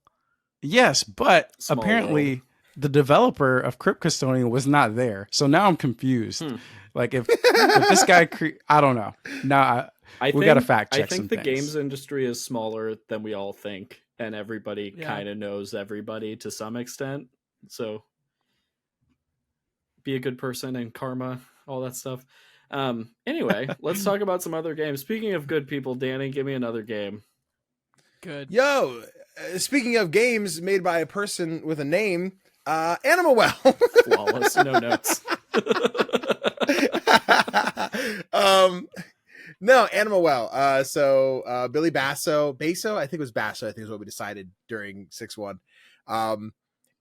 Speaker 2: Yes, but
Speaker 1: Small
Speaker 2: apparently
Speaker 1: world.
Speaker 2: the developer of Crypt Custodian was not there. So now I'm confused. Like if this guy, I don't know. Now we got to fact check.
Speaker 1: I think
Speaker 2: some
Speaker 1: the
Speaker 2: things.
Speaker 1: games industry is smaller than we all think, and everybody kind of knows everybody to some extent. So be a good person and karma, all that stuff. Anyway, let's talk about some other games. Speaking of good people, Danny, give me another game.
Speaker 3: Good.
Speaker 4: Yo, speaking of games made by a person with a name, Animal Well.
Speaker 1: Flawless, no notes.
Speaker 4: No, Animal Well. So Billy Basso, I think it was Basso, I think is what we decided during 6-1.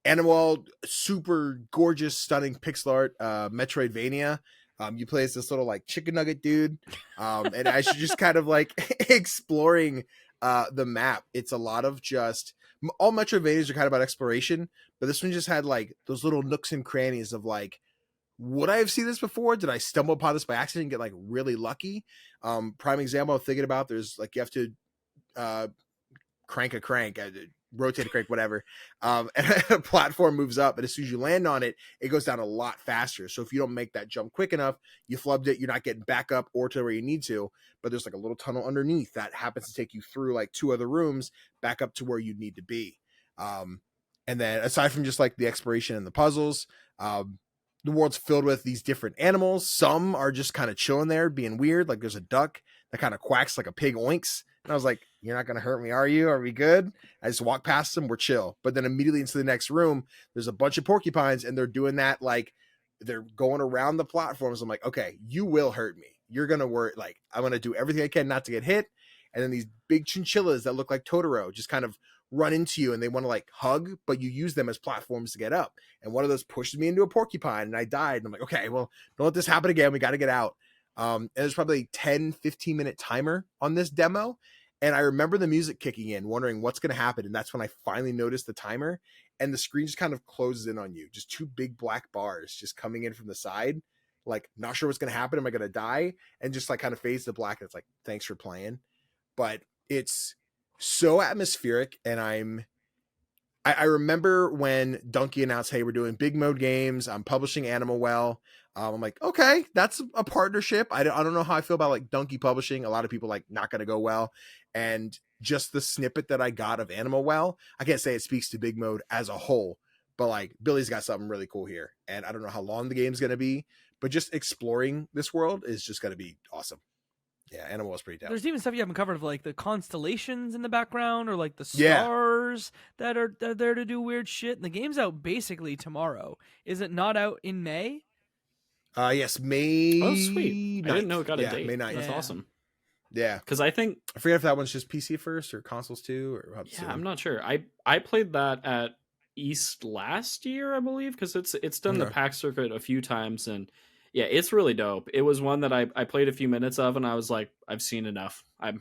Speaker 4: Animal Well, super gorgeous, stunning pixel art, Metroidvania. You play as this little like chicken nugget dude. And as you're just kind of like exploring the map, it's a lot of just all Metroidvanias are kind of about exploration, but this one just had like those little nooks and crannies of like, would I have seen this before? Did I stumble upon this by accident and get like really lucky? Prime example I'm thinking about, there's like you have to crank a crank, rotate a crank, whatever. And a platform moves up, and as soon as you land on it, it goes down a lot faster. So if you don't make that jump quick enough, you flubbed it, you're not getting back up or to where you need to. But there's like a little tunnel underneath that happens to take you through like 2 other rooms back up to where you need to be. And then aside from just like the exploration and the puzzles, the world's filled with these different animals. Some are just kind of chilling there, being weird. Like there's a duck that kind of quacks like a pig oinks. And I was like, you're not going to hurt me, are you? Are we good? I just walk past them. We're chill. But then immediately into the next room, there's a bunch of porcupines, and they're doing that. Like they're going around the platforms. I'm like, okay, you will hurt me. You're going to worry. Like I'm going to do everything I can not to get hit. And then these big chinchillas that look like Totoro just kind of run into you, and they want to like hug, but you use them as platforms to get up. And one of those pushes me into a porcupine, and I died. And I'm like, okay, well, don't let this happen again. We got to get out. And there's probably a 10-15 minute timer on this demo. And I remember the music kicking in, wondering what's going to happen. And that's when I finally noticed the timer, and the screen just kind of closes in on you. Just 2 big black bars just coming in from the side. Like, not sure what's going to happen. Am I going to die? And just like kind of fades to black. And it's like, thanks for playing. But it's so atmospheric. And I remember when Donkey announced, hey, we're doing big mode games. I'm publishing Animal Well. I'm like, okay, that's a partnership. I don't know how I feel about like Donkey publishing. A lot of people like not going to go well. And just the snippet that I got of Animal Well, I can't say it speaks to big mode as a whole, but like Billy's got something really cool here. And I don't know how long the game's going to be, but just exploring this world is just going to be awesome. Yeah, Animal Well's pretty dope.
Speaker 3: There's even stuff you haven't covered of like the constellations in the background, or like the stars that are there to do weird shit. And the game's out basically tomorrow. Is it not out in May?
Speaker 4: Yes, May.
Speaker 1: Oh, sweet.
Speaker 4: 9th.
Speaker 1: I didn't know it got a date.
Speaker 4: May 9th.
Speaker 1: That's awesome.
Speaker 4: Yeah.
Speaker 1: Because I think...
Speaker 4: I forget if that one's just PC first or consoles too. Or how
Speaker 1: yeah, I'm not sure. I played that at East last year, I believe, because it's done the PAX circuit a few times, and yeah, it's really dope. It was one that I played a few minutes of, and I was like, I've seen enough. I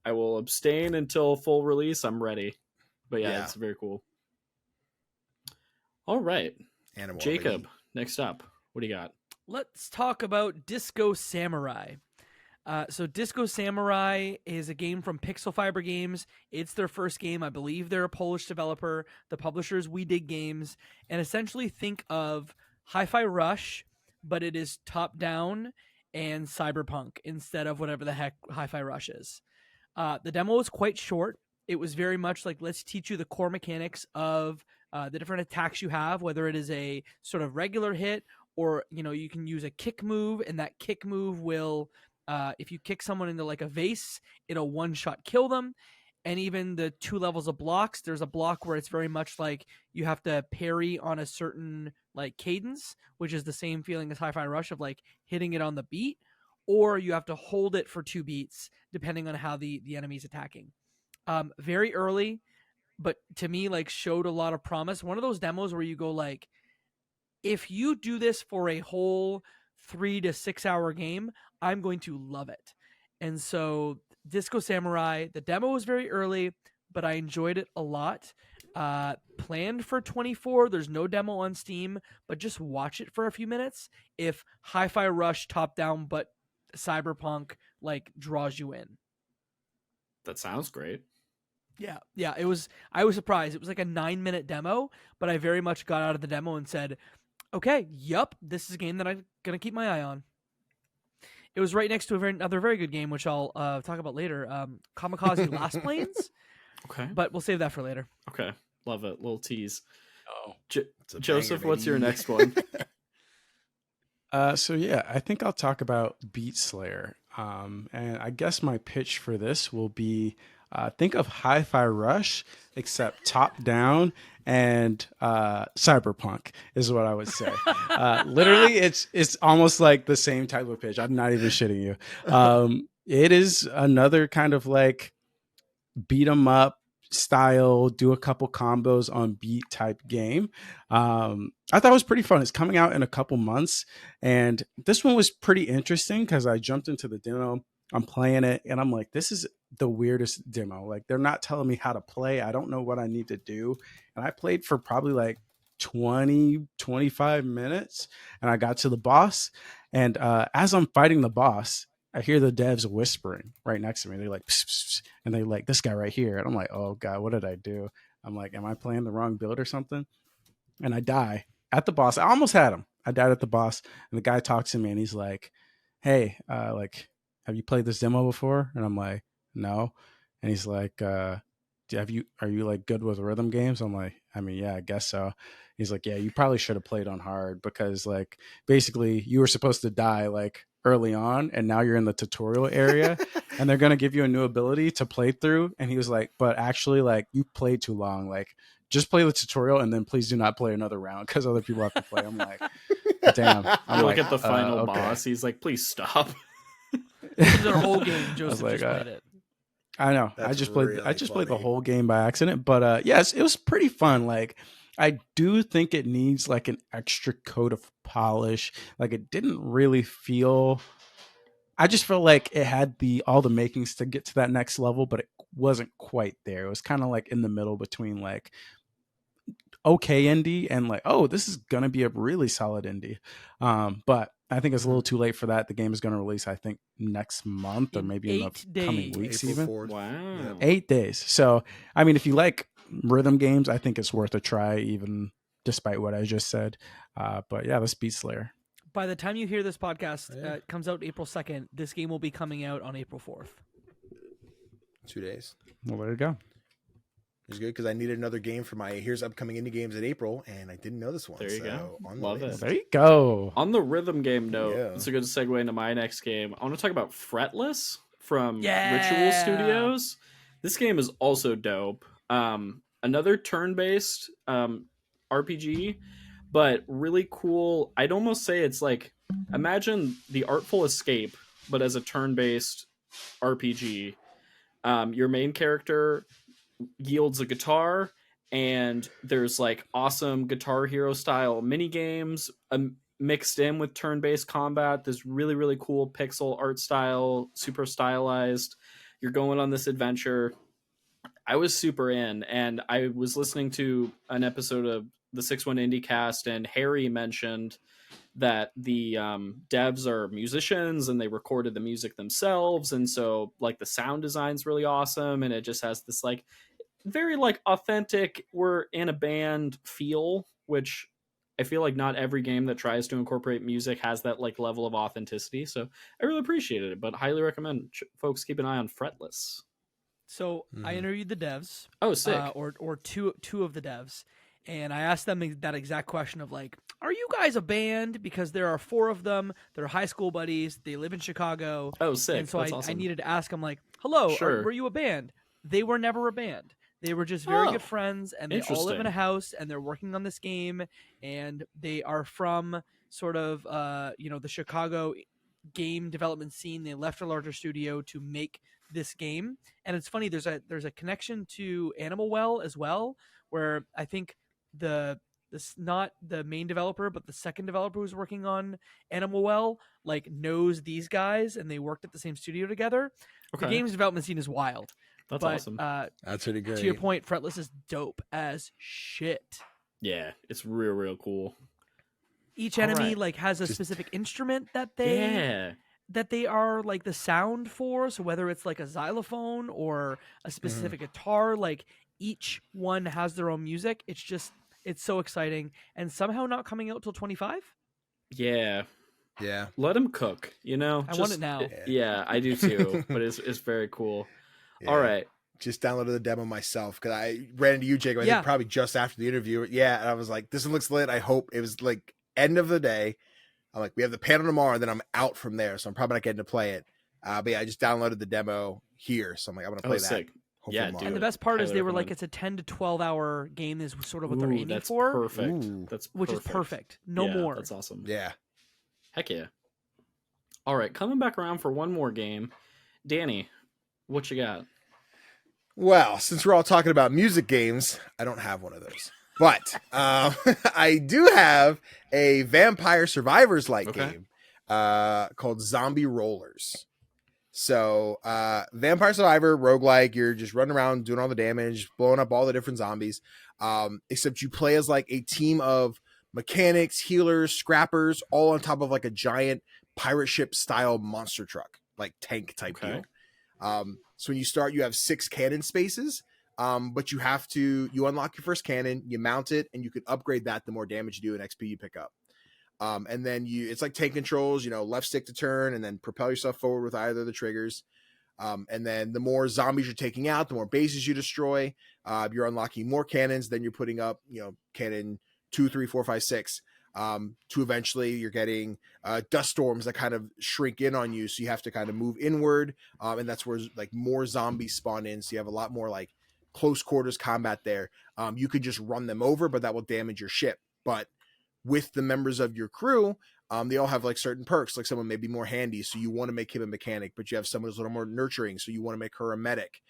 Speaker 1: I will abstain until full release. I'm ready. But yeah, it's very cool. All right.
Speaker 4: Animal
Speaker 1: Jacob, next up. What do you got?
Speaker 3: Let's talk about Disco Samurai. So Disco Samurai is a game from Pixel Fiber Games. It's their first game. I believe they're a Polish developer. The publisher is We Dig Games. And essentially think of Hi-Fi Rush, but it is top-down and cyberpunk instead of whatever the heck Hi-Fi Rush is. The demo was quite short. It was very much like, let's teach you the core mechanics of the different attacks you have, whether it is a sort of regular hit or, you can use a kick move, and that kick move will, if you kick someone into like a vase, it'll one-shot kill them. And even the 2 levels of blocks, there's a block where it's very much like you have to parry on a certain like cadence, which is the same feeling as Hi-Fi Rush of like hitting it on the beat, or you have to hold it for 2 beats, depending on how the enemy's attacking. Very early, but to me, like, showed a lot of promise. One of those demos where you go like, if you do this for a whole 3 to 6 hour game, I'm going to love it. And so Disco Samurai, the demo was very early, but I enjoyed it a lot. Planned for 24. There's no demo on Steam, but just watch it for a few minutes. If Hi-Fi Rush top down, but cyberpunk like draws you in.
Speaker 1: That sounds great.
Speaker 3: Yeah. I was surprised. It was like a 9-minute demo, but I very much got out of the demo and said, okay, yup, this is a game that I'm going to keep my eye on. It was right next to another very good game, which I'll talk about later, Kamikaze Lassplanes.
Speaker 1: Okay.
Speaker 3: But we'll save that for later.
Speaker 1: Okay. Love it. Little tease.
Speaker 4: Oh,
Speaker 1: Joseph,
Speaker 4: banger,
Speaker 1: what's your
Speaker 4: baby.
Speaker 1: next one?
Speaker 2: So yeah, I think I'll talk about Beat Slayer. And I guess my pitch for this will be, think of Hi-Fi Rush, except top down and cyberpunk is what I would say. Literally, it's almost like the same type of pitch. I'm not even shitting you. It is another kind of like beat 'em up style, do a couple combos on beat type game. I thought it was pretty fun. It's coming out in a couple months, and this one was pretty interesting because I jumped into the demo. I'm playing it, and I'm like, this is the weirdest demo. Like, they're not telling me how to play. I don't know what I need to do. And I played for probably like 20, 25 minutes, and I got to the boss. And as I'm fighting the boss, I hear the devs whispering right next to me. They're like, pss, pss, pss, and they like, this guy right here. And I'm like, oh God, what did I do? I'm like, am I playing the wrong build or something? And I die at the boss. I almost had him. I died at the boss. And the guy talks to me and he's like, hey, like, have you played this demo before? And I'm like, no. And he's like, are you like good with rhythm games? I'm like, I mean, yeah, I guess so. He's like, yeah, you probably should have played on hard because like basically you were supposed to die like early on, and now you're in the tutorial area and they're going to give you a new ability to play through. And he was like, but actually like you played too long. Like just play the tutorial and then please do not play another round because other people have to play. I'm like, damn. I'm
Speaker 1: You
Speaker 2: like,
Speaker 1: look at the final
Speaker 2: okay.
Speaker 1: boss. He's like, please stop.
Speaker 3: This is their whole game. Joseph
Speaker 2: like,
Speaker 3: just played it.
Speaker 2: I know.
Speaker 4: That's
Speaker 2: I just played the
Speaker 4: funny.
Speaker 2: whole game by accident, but yes, it was pretty fun. Like I do think it needs like an extra coat of polish. Like it didn't really feel, I just felt like it had all the makings to get to that next level, but it wasn't quite there. It was kind of like in the middle between like okay indie and like, oh, this is gonna be a really solid indie. But I think it's a little too late for that. The game is going to release, I think, next month or maybe in the coming weeks even.
Speaker 1: Wow.
Speaker 2: 8 days. So, I mean, if you like rhythm games, I think it's worth a try, even despite what I just said. But yeah, let's Beat Slayer.
Speaker 3: By the time you hear this podcast, it comes out April 2nd. This game will be coming out on April 4th.
Speaker 4: 2 days.
Speaker 2: Well, there you go.
Speaker 4: It's good because I needed another game for my here's upcoming indie games in April, and I didn't know this one.
Speaker 1: There you go. Love it.
Speaker 2: There you go.
Speaker 1: On the rhythm game note, it's a good segue into my next game. I want to talk about Fretless from Ritual Studios. This game is also dope. Another turn-based RPG, but really cool. I'd almost say it's like, imagine the Artful Escape, but as a turn-based RPG. Your main character yields a guitar, and there's like awesome Guitar Hero style mini games mixed in with turn-based combat. This really, really cool pixel art style, super stylized. you're going on this adventure. I was super in, and I was listening to an episode of the 6-1 IndieCast, and Harry mentioned that the devs are musicians and they recorded the music themselves, and so like the sound design's really awesome, and it just has this like very like authentic we're in a band feel, which I feel like not every game that tries to incorporate music has that like level of authenticity. So I really appreciated it, but highly recommend folks keep an eye on Fretless.
Speaker 3: So I interviewed the devs.
Speaker 1: Oh, sick.
Speaker 3: Or two of the devs, and I asked them that exact question of like, are you guys a band? Because there are 4 of them. They're high school buddies. They live in Chicago.
Speaker 1: Oh, sick.
Speaker 3: And so
Speaker 1: That's
Speaker 3: I
Speaker 1: awesome.
Speaker 3: needed to ask them like, hello,
Speaker 1: Sure.
Speaker 3: were you a band? They were never a band. They were just very good friends, and they all live in a house, and they're working on this game, and they are from sort of the Chicago game development scene. They left a larger studio to make this game, and it's funny. There's a connection to Animal Well as well, where I think not the main developer, but the second developer who's working on Animal Well like knows these guys, and they worked at the same studio together. Okay. The game's development scene is wild.
Speaker 1: That's awesome.
Speaker 4: That's really great.
Speaker 3: To your point, Fretless is dope as shit.
Speaker 1: Yeah, it's real cool.
Speaker 3: Each enemy like has a specific instrument that they are like the sound for. So whether it's like a xylophone or a specific guitar, like each one has their own music. It's so exciting, and somehow not coming out till 25.
Speaker 1: Yeah. Let them cook.
Speaker 3: I want it now.
Speaker 1: Yeah, I do too. But it's very cool. Yeah. All right.
Speaker 4: Just downloaded the demo myself because I ran into you, Jacob. I think probably just after the interview. Yeah, and I was like, "This one looks lit." I hope it was like end of the day. I'm like, we have the panel tomorrow, and then I'm out from there, so I'm probably not getting to play it. But yeah, I just downloaded the demo here, so I'm like, I'm gonna play that.
Speaker 1: Sick. Yeah, dude,
Speaker 3: and the best part is they were like, it's a 10 to 12 hour game is sort of what they're aiming for.
Speaker 1: Perfect.
Speaker 3: Which is perfect. No more.
Speaker 1: That's awesome.
Speaker 4: Yeah.
Speaker 1: Heck yeah. All right, coming back around for one more game. Danny, what you got?
Speaker 4: Well, since we're all talking about music games, I don't have one of those. But I do have a Vampire Survivors-like game called Zombie Rollerz. So Vampire Survivor, roguelike, you're just running around doing all the damage, blowing up all the different zombies. Except you play as like a team of mechanics, healers, scrappers, all on top of like a giant pirate ship style monster truck, like tank type deal. So when you start, you have 6 cannon spaces, but you unlock your first cannon, you mount it, and you can upgrade that the more damage you do and XP you pick up. And then it's like tank controls, left stick to turn and then propel yourself forward with either of the triggers. And then the more zombies you're taking out, the more bases you destroy, you're unlocking more cannons, then you're putting up, cannon 2, 3, 4, 5, 6. To eventually you're getting dust storms that kind of shrink in on you, so you have to kind of move inward, and that's where like more zombies spawn in, so you have a lot more like close quarters combat there. You could just run them over, but that will damage your ship. But with the members of your crew, they all have like certain perks, like someone may be more handy, so you want to make him a mechanic, but you have someone who's a little more nurturing, so you want to make her a medic.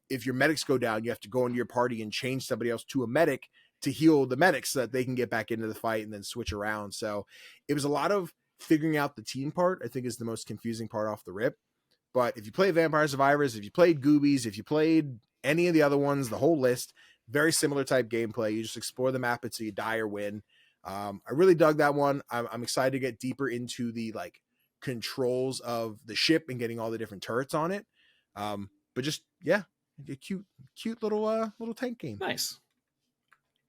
Speaker 4: If your medics go down, you have to go into your party and change somebody else to a medic to heal the medics so that they can get back into the fight and then switch around. So it was a lot of figuring out the team part, I think, is the most confusing part off the rip. But if you play Vampire Survivors, if you played Goobies, if you played any of the other ones, the whole list, very similar type gameplay. You just explore the map until you die or win. I really dug that one. I'm excited to get deeper into the like controls of the ship and getting all the different turrets on it. But just, a cute little tank game.
Speaker 1: Nice.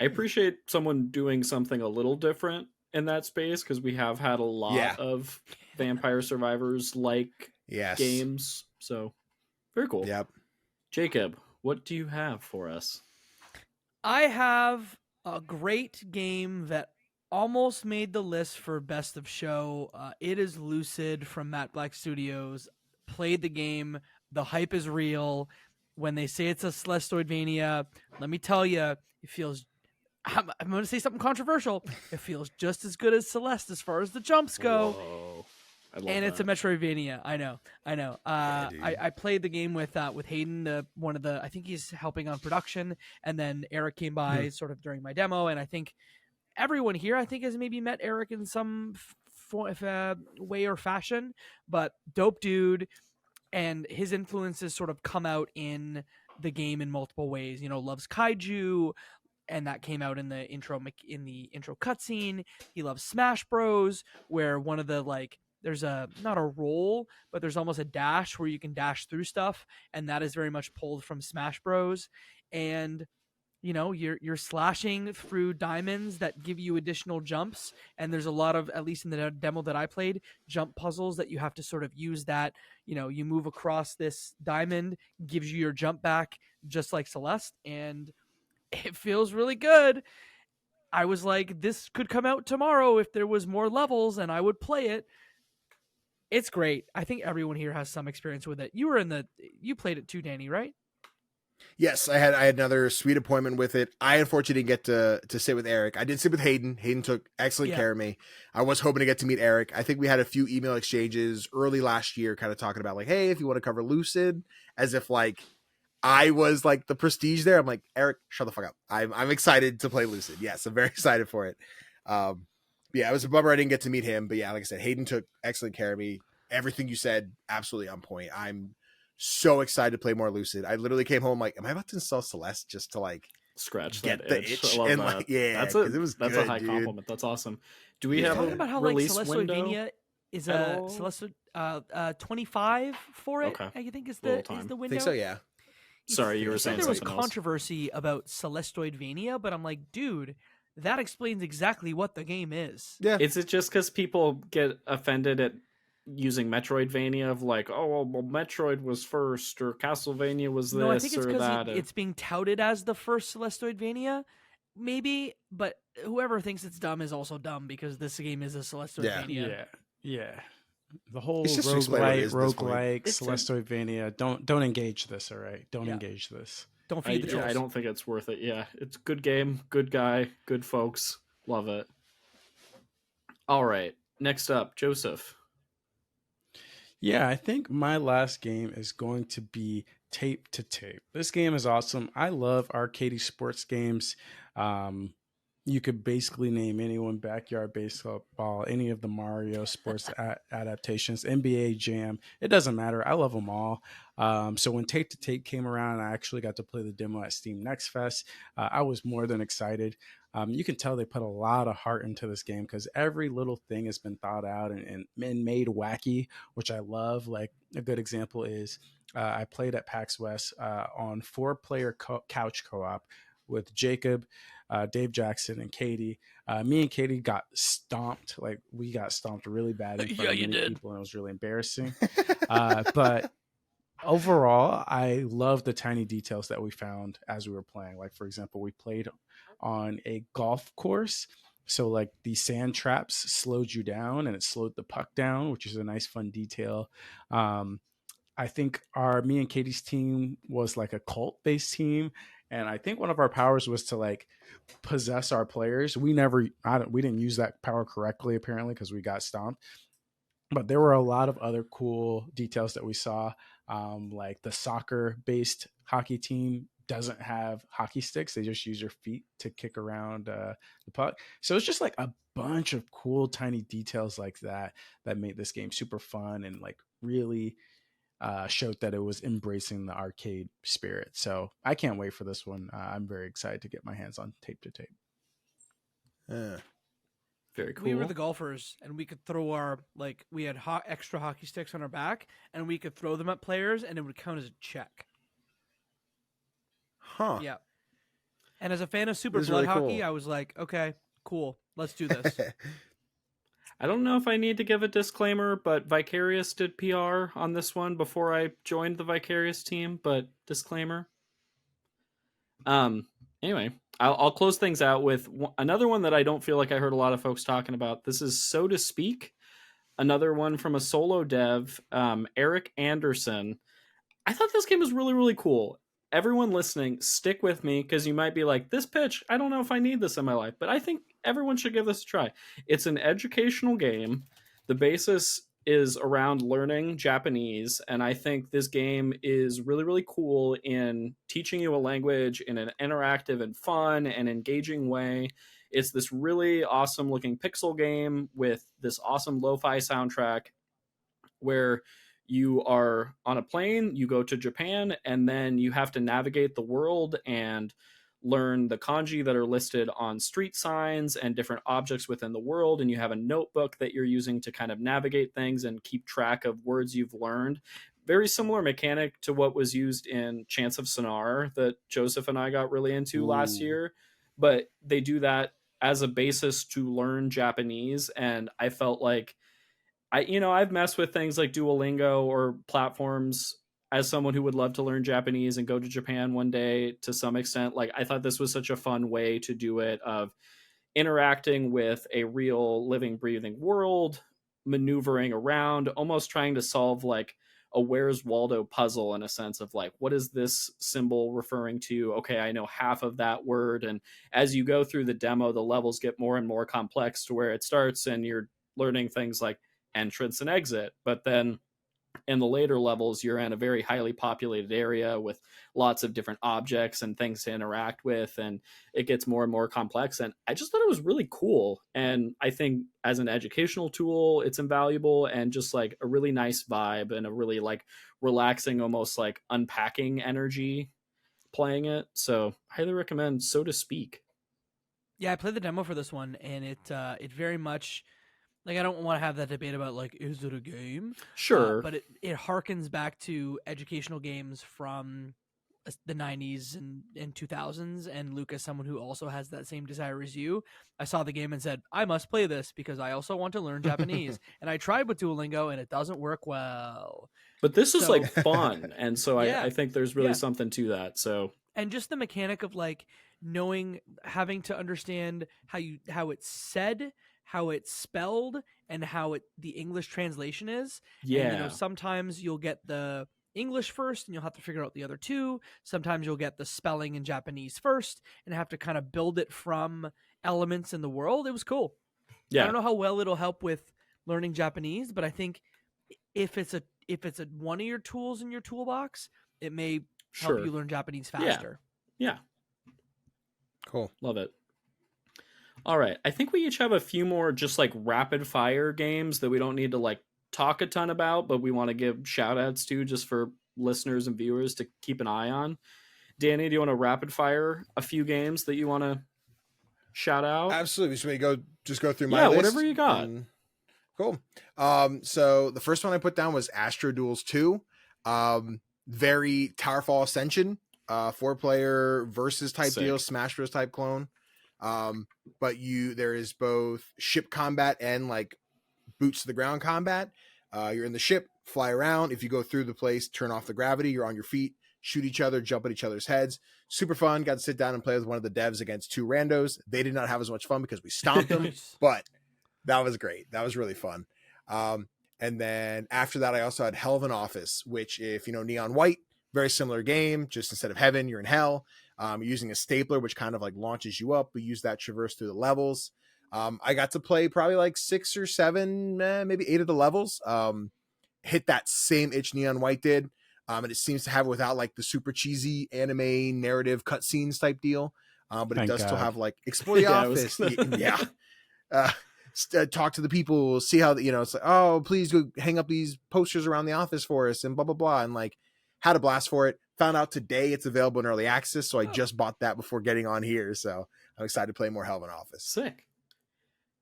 Speaker 1: I appreciate someone doing something a little different in that space, because we have had a lot of Vampire Survivors like games. So very cool.
Speaker 4: Yep.
Speaker 1: Jacob, what do you have for us?
Speaker 3: I have a great game that almost made the list for best of show. It is LUCID from Matt Black Studios. Played the game. The hype is real. When they say it's a Celesteoidvania, let me tell you, it feels... I'm going to say something controversial. It feels just as good as Celeste as far as the jumps go.
Speaker 1: Whoa.
Speaker 3: And it's a Metroidvania. I know. I played the game with Hayden, I think he's helping on production, and then Eric came by sort of during my demo, and I think everyone here has maybe met Eric in some way or fashion, but dope dude. and his influences sort of come out in the game in multiple ways. Loves kaiju, and that came out in the intro cutscene. He loves Smash Bros, where one of the there's not a roll, but there's almost a dash where you can dash through stuff, and that is very much pulled from Smash Bros. And you're slashing through diamonds that give you additional jumps, and there's a lot of, at least in the demo that I played, jump puzzles that you have to sort of use that, you move across this diamond, gives you your jump back, just like Celeste, and it feels really good. I was like, this could come out tomorrow if there was more levels, and I would play it. It's great. I think everyone here has some experience with it. You played it too, Danny, right?
Speaker 4: Yes, I had another sweet appointment with it. I unfortunately didn't get to sit with Eric. I did sit with Hayden. Hayden took excellent care of me. I was hoping to get to meet Eric. I think we had a few email exchanges early last year kind of talking about hey, if you want to cover Lucid, as if I was the prestige there. I'm like, Eric, shut the fuck up. I'm excited to play Lucid. Yes, I'm very excited for it. Yeah, it was a bummer I didn't get to meet him. But yeah, like I said, Hayden took excellent care of me. Everything you said, absolutely on point. I'm so excited to play more Lucid. I literally came home am I about to install Celeste just to
Speaker 1: scratch
Speaker 4: get
Speaker 1: that
Speaker 4: the
Speaker 1: itch?
Speaker 4: and
Speaker 1: that.
Speaker 4: Yeah,
Speaker 1: that's
Speaker 4: good,
Speaker 1: a high
Speaker 4: dude.
Speaker 1: compliment. That's awesome. Do we have
Speaker 3: talking
Speaker 1: a
Speaker 3: about how
Speaker 1: release
Speaker 3: Celesteoidvania is a Celeste 25 for it?
Speaker 1: Okay.
Speaker 3: I think is the window.
Speaker 4: I think so, yeah.
Speaker 1: Sorry, you were saying
Speaker 3: there was
Speaker 1: something else.
Speaker 3: controversy about Celesteoidvania, but I'm like, dude, that explains exactly what the game is.
Speaker 4: Yeah.
Speaker 1: Is it just because people get offended at using Metroidvania of Metroid was first, or Castlevania was this,
Speaker 3: no, I think it's
Speaker 1: or that?
Speaker 3: It's being touted as the first Celesteoidvania, maybe, but whoever thinks it's dumb is also dumb, because this game is a Celesteoidvania.
Speaker 2: Yeah. The whole
Speaker 4: It's just
Speaker 2: roguelike, Celesteoidvania. Don't engage this, all right? Don't engage this.
Speaker 3: Don't feed the trolls.
Speaker 1: I don't think it's worth it. Yeah, it's a good game, good guy, good folks. Love it. All right, next up, Joseph.
Speaker 2: Yeah, I think my last game is going to be Tape to Tape. This game is awesome. I love arcade sports games. You could basically name anyone, Backyard Baseball, any of the Mario sports adaptations, NBA Jam. It doesn't matter. I love them all. So when Tape to Tape came around, I actually got to play the demo at Steam Next Fest. I was more than excited. You can tell they put a lot of heart into this game, because every little thing has been thought out and made wacky, which I love. Like a good example is I played at PAX West on 4-player couch co-op with Jacob, Dave Jackson, and Katie. Me and Katie got stomped. We got stomped really bad in front of many people, and it was really embarrassing. But overall, I love the tiny details that we found as we were playing. Like, for example, we played on a golf course. So the sand traps slowed you down, and it slowed the puck down, which is a nice, fun detail. I think me and Katie's team was a cult-based team. And I think one of our powers was to possess our players. We didn't use that power correctly, apparently, because we got stomped. But there were a lot of other cool details that we saw. Like the soccer-based hockey team doesn't have hockey sticks. They just use their feet to kick around the puck. So it's just a bunch of cool, tiny details like that made this game super fun and really showed that it was embracing the arcade spirit. So I can't wait for this one. I'm very excited to get my hands on Tape to Tape.
Speaker 1: Very cool.
Speaker 3: We were the golfers, and we could throw our we had extra hockey sticks on our back, and we could throw them at players, and it would count as a check.
Speaker 4: Huh.
Speaker 3: Yeah. And as a fan of Super Blood
Speaker 4: really
Speaker 3: Hockey,
Speaker 4: cool.
Speaker 3: I was like, okay, cool, let's do this.
Speaker 1: I don't know if I need to give a disclaimer, but Vicarious did PR on this one before I joined the Vicarious team, but disclaimer. Anyway, I'll close things out with another one that I don't feel like I heard a lot of folks talking about. This is So to Speak, another one from a solo dev, Eric Anderson. I thought this game was really, really cool. Everyone listening, stick with me, because you might be like, this pitch, I don't know if I need this in my life, but I think everyone should give this a try. It's an educational game. The basis is around learning Japanese, and I think this game is really, really cool in teaching you a language in an interactive and fun and engaging way. It's this really awesome looking pixel game with this awesome lo-fi soundtrack where you are on a plane, you go to Japan, and then you have to navigate the world and learn the kanji that are listed on street signs and different objects within the world. And you have a notebook that you're using to kind of navigate things and keep track of words you've learned. Very similar mechanic to what was used in Chants of Sonar that Joseph and I got really into last year. But they do that as a basis to learn Japanese. And I felt like I've messed with things like Duolingo or platforms as someone who would love to learn Japanese and go to Japan one day to some extent. Like, I thought this was such a fun way to do it, of interacting with a real living, breathing world, maneuvering around, almost trying to solve like a Where's Waldo puzzle in a sense of like, what is this symbol referring to? Okay, I know half of that word. And as you go through the demo, the levels get more and more complex to where it starts and you're learning things like entrance and exit. But then in the later levels, you're in a very highly populated area with lots of different objects and things to interact with, and it gets more and more complex. And I just thought it was really cool. And I think as an educational tool, it's invaluable, and just like a really nice vibe and a really like relaxing, almost like unpacking energy playing it. So highly recommend, so to speak.
Speaker 3: Yeah, I played the demo for this one, and it very much, like, I don't want to have that debate about, like, is it a game?
Speaker 1: Sure.
Speaker 3: But it harkens back to educational games from the 90s and 2000s, and Luke, as someone who also has that same desire as you, I saw the game and said, I must play this because I also want to learn Japanese. And I tried with Duolingo, and it doesn't work well.
Speaker 1: But this is like fun, and so
Speaker 3: Yeah.
Speaker 1: I think there's really something to that. So,
Speaker 3: and just the mechanic of like knowing, having to understand how it's said, how it's spelled, and how the English translation is.
Speaker 1: Yeah.
Speaker 3: And, sometimes you'll get the English first and you'll have to figure out the other two. Sometimes you'll get the spelling in Japanese first and have to kind of build it from elements in the world. It was cool.
Speaker 1: Yeah.
Speaker 3: I don't know how well it'll help with learning Japanese, but I think if it's a one of your tools in your toolbox, it may help you learn Japanese faster.
Speaker 1: Yeah.
Speaker 4: Cool.
Speaker 1: Love it. All right. I think we each have a few more just like rapid fire games that we don't need to like talk a ton about, but we want to give shout outs to just for listeners and viewers to keep an eye on. Danny, do you want to rapid fire a few games that you want to shout out?
Speaker 4: Absolutely. So we go through my list.
Speaker 1: Whatever you got.
Speaker 4: Cool. So the first one I put down was Astro Duels 2. Very Towerfall Ascension, 4-player versus type deal, Smash Bros type clone. But there is both ship combat and like boots to the ground combat. You're in the ship, fly around. If you go through the place, turn off the gravity, you're on your feet, shoot each other, jump at each other's heads. Super fun. Got to sit down and play with one of the devs against 2 randos. They did not have as much fun because we stomped them, but that was great. That was really fun. And then after that, I also had Hell of an Office, which, if you know Neon White, very similar game. Just instead of heaven, you're in hell. You're using a stapler, which kind of like launches you up. We use that traverse through the levels. I got to play probably like 6 or 7, maybe 8 of the levels. Hit that same itch Neon White did. And it seems to have it without like the super cheesy anime narrative cutscenes type deal. But it does still have like explore the office. Talk to the people, see how, it's like, oh, please go hang up these posters around the office for us and blah, blah, blah. And like had a blast for it. Found out today it's available in early access. So I just bought that before getting on here. So I'm excited to play more Hell of an Office.
Speaker 1: Sick.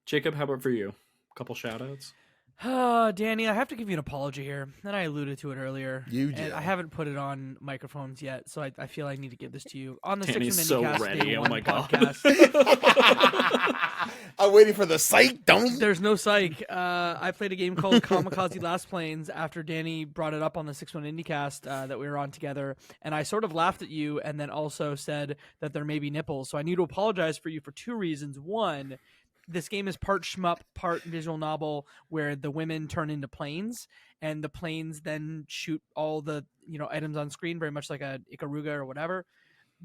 Speaker 1: Jacob, how about for you? A couple shout outs.
Speaker 3: Danny, I have to give you an apology here. And I alluded to it earlier.
Speaker 4: You did.
Speaker 3: And I haven't put it on microphones yet, so I feel I need to give this to you. On the
Speaker 1: Danny's
Speaker 3: 6
Speaker 1: so
Speaker 3: Indie Cast
Speaker 1: ready.
Speaker 3: Day
Speaker 1: Oh
Speaker 3: 1
Speaker 1: my God.
Speaker 3: podcast.
Speaker 4: I'm waiting for the psych.
Speaker 3: There's no psych. I played a game called Kamikaze Lassplanes after Danny brought it up on the 6-1 IndieCast that we were on together, and I sort of laughed at you and then also said that there may be nipples. So I need to apologize for you for 2 reasons. One, this game is part shmup, part visual novel, where the women turn into planes, and the planes then shoot all the items on screen, very much like a Ikaruga or whatever.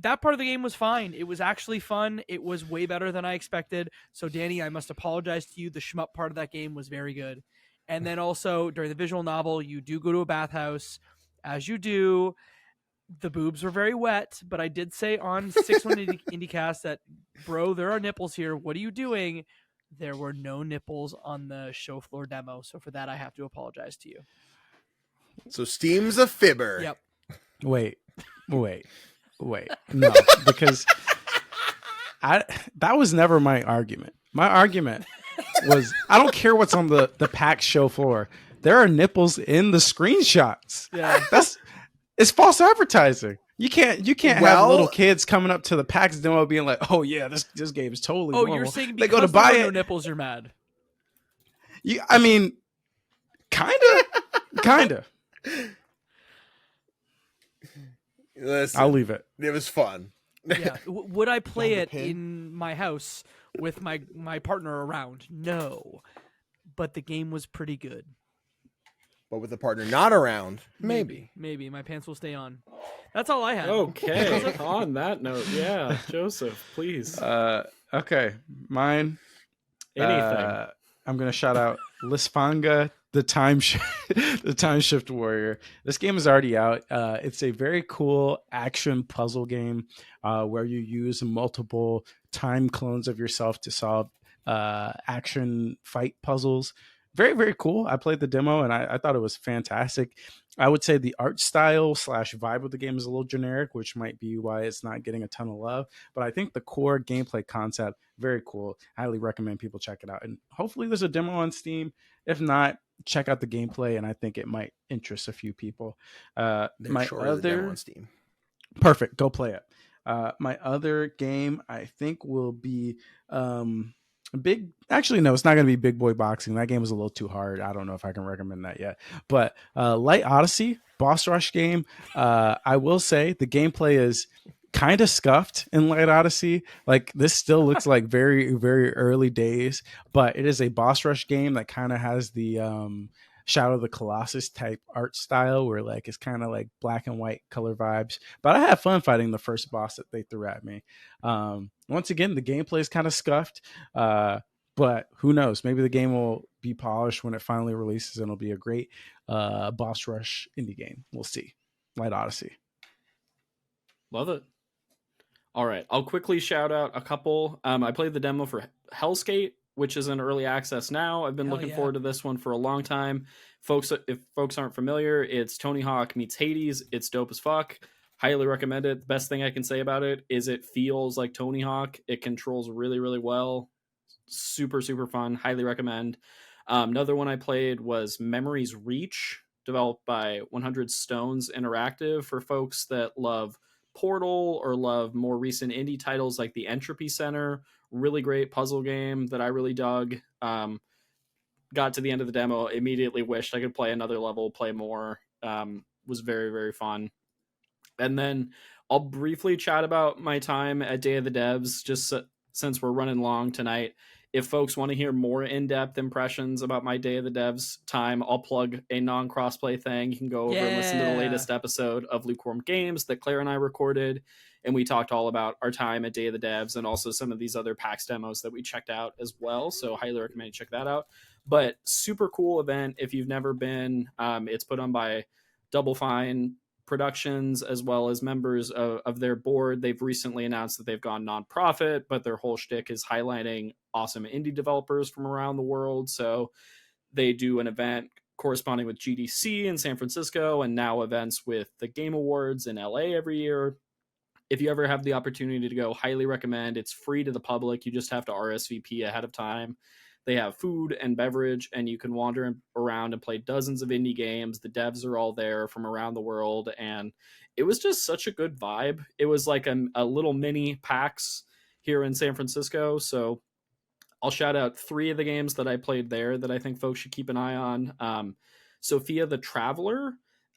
Speaker 3: That part of the game was fine. It was actually fun. It was way better than I expected. So, Danny, I must apologize to you. The shmup part of that game was very good. And then also, during the visual novel, you do go to a bathhouse. As you do, the boobs were very wet, but I did say on 6-1 IndieCast that, bro, there are nipples here. What are you doing? There were no nipples on the show floor demo. So for that, I have to apologize to you.
Speaker 4: So Steam's a fibber.
Speaker 3: Yep.
Speaker 2: Wait. No, because that was never my argument. My argument was I don't care what's on the PAX show floor. There are nipples in the screenshots.
Speaker 3: Yeah.
Speaker 2: It's false advertising. You can't have little kids coming up to the PAX demo being like, "Oh yeah, this game is totally normal."
Speaker 3: You're saying
Speaker 2: they
Speaker 3: because
Speaker 2: go to buy
Speaker 3: there are
Speaker 2: it.
Speaker 3: no nipples, you're mad.
Speaker 2: I mean, kinda.
Speaker 4: Listen,
Speaker 2: I'll leave it.
Speaker 4: It was fun.
Speaker 3: Yeah. Would I play it in my house with my partner around? No. But the game was pretty good.
Speaker 4: But with the partner not around, maybe.
Speaker 3: Maybe. My pants will stay on. That's all I had.
Speaker 1: Okay. On that note, yeah. Joseph, please.
Speaker 2: Okay. Mine.
Speaker 1: Anything.
Speaker 2: I'm going to shout out Lysfanga, the time shift warrior. This game is already out. It's a very cool action puzzle game where you use multiple time clones of yourself to solve action fight puzzles. Very, very cool. I played the demo and I thought it was fantastic. I would say the art style / vibe of the game is a little generic, which might be why it's not getting a ton of love. But I think the core gameplay concept, very cool. Highly recommend people check it out. And hopefully there's a demo on Steam. If not, check out the gameplay, and I think it might interest a few people. My other
Speaker 4: on Steam.
Speaker 2: Perfect. Go play it. My other game, I think, will be big. Actually, no, it's not going to be Big Boy Boxing. That game is a little too hard. I don't know if I can recommend that yet. But Light Odyssey, boss rush game. I will say the gameplay is kind of scuffed in Light Odyssey. Like, this still looks like very, very early days, but it is a boss rush game that kind of has the Shadow of the Colossus type art style where like it's kind of like black and white color vibes. But I had fun fighting the first boss that they threw at me. Once again, the gameplay is kind of scuffed, but who knows? Maybe the game will be polished when it finally releases and it'll be a great boss rush indie game. We'll see. Light Odyssey.
Speaker 1: Love it. All right, I'll quickly shout out a couple. I played the demo for Helskate, which is in early access now. I've been looking forward to this one for a long time. Folks, if folks aren't familiar, it's Tony Hawk meets Hades. It's dope as fuck. Highly recommend it. The best thing I can say about it is it feels like Tony Hawk. It controls really, really well. Super, super fun. Highly recommend. Another one I played was Memories Reach, developed by 100 Stones Interactive, for folks that love Portal or love more recent indie titles like the Entropy Center. Really great puzzle game that I really dug. Got to the end of the demo, immediately wished I could play another level, play more. Was very, very fun. And then I'll briefly chat about my time at Day of the Devs, just since we're running long tonight. If folks want to hear more in-depth impressions about my Day of the Devs time, I'll plug a non-crossplay thing. You can go over and listen to the latest episode of Lukewarm Games that Claire and I recorded. And we talked all about our time at Day of the Devs and also some of these other PAX demos that we checked out as well. So highly recommend you check that out. But super cool event if you've never been. It's put on by Double Fine Productions as well as members of their board. They've recently announced that they've gone nonprofit, but their whole shtick is highlighting awesome indie developers from around the world. So they do an event corresponding with GDC in San Francisco and now events with the Game Awards in LA every year. If you ever have the opportunity to go, highly recommend. It's free to the public. You just have to RSVP ahead of time. They have food and beverage, and you can wander around and play dozens of indie games. The devs are all there from around the world, and it was just such a good vibe. It was like a little mini PAX here in San Francisco, so I'll shout out 3 of the games that I played there that I think folks should keep an eye on. Sophia the Traveler.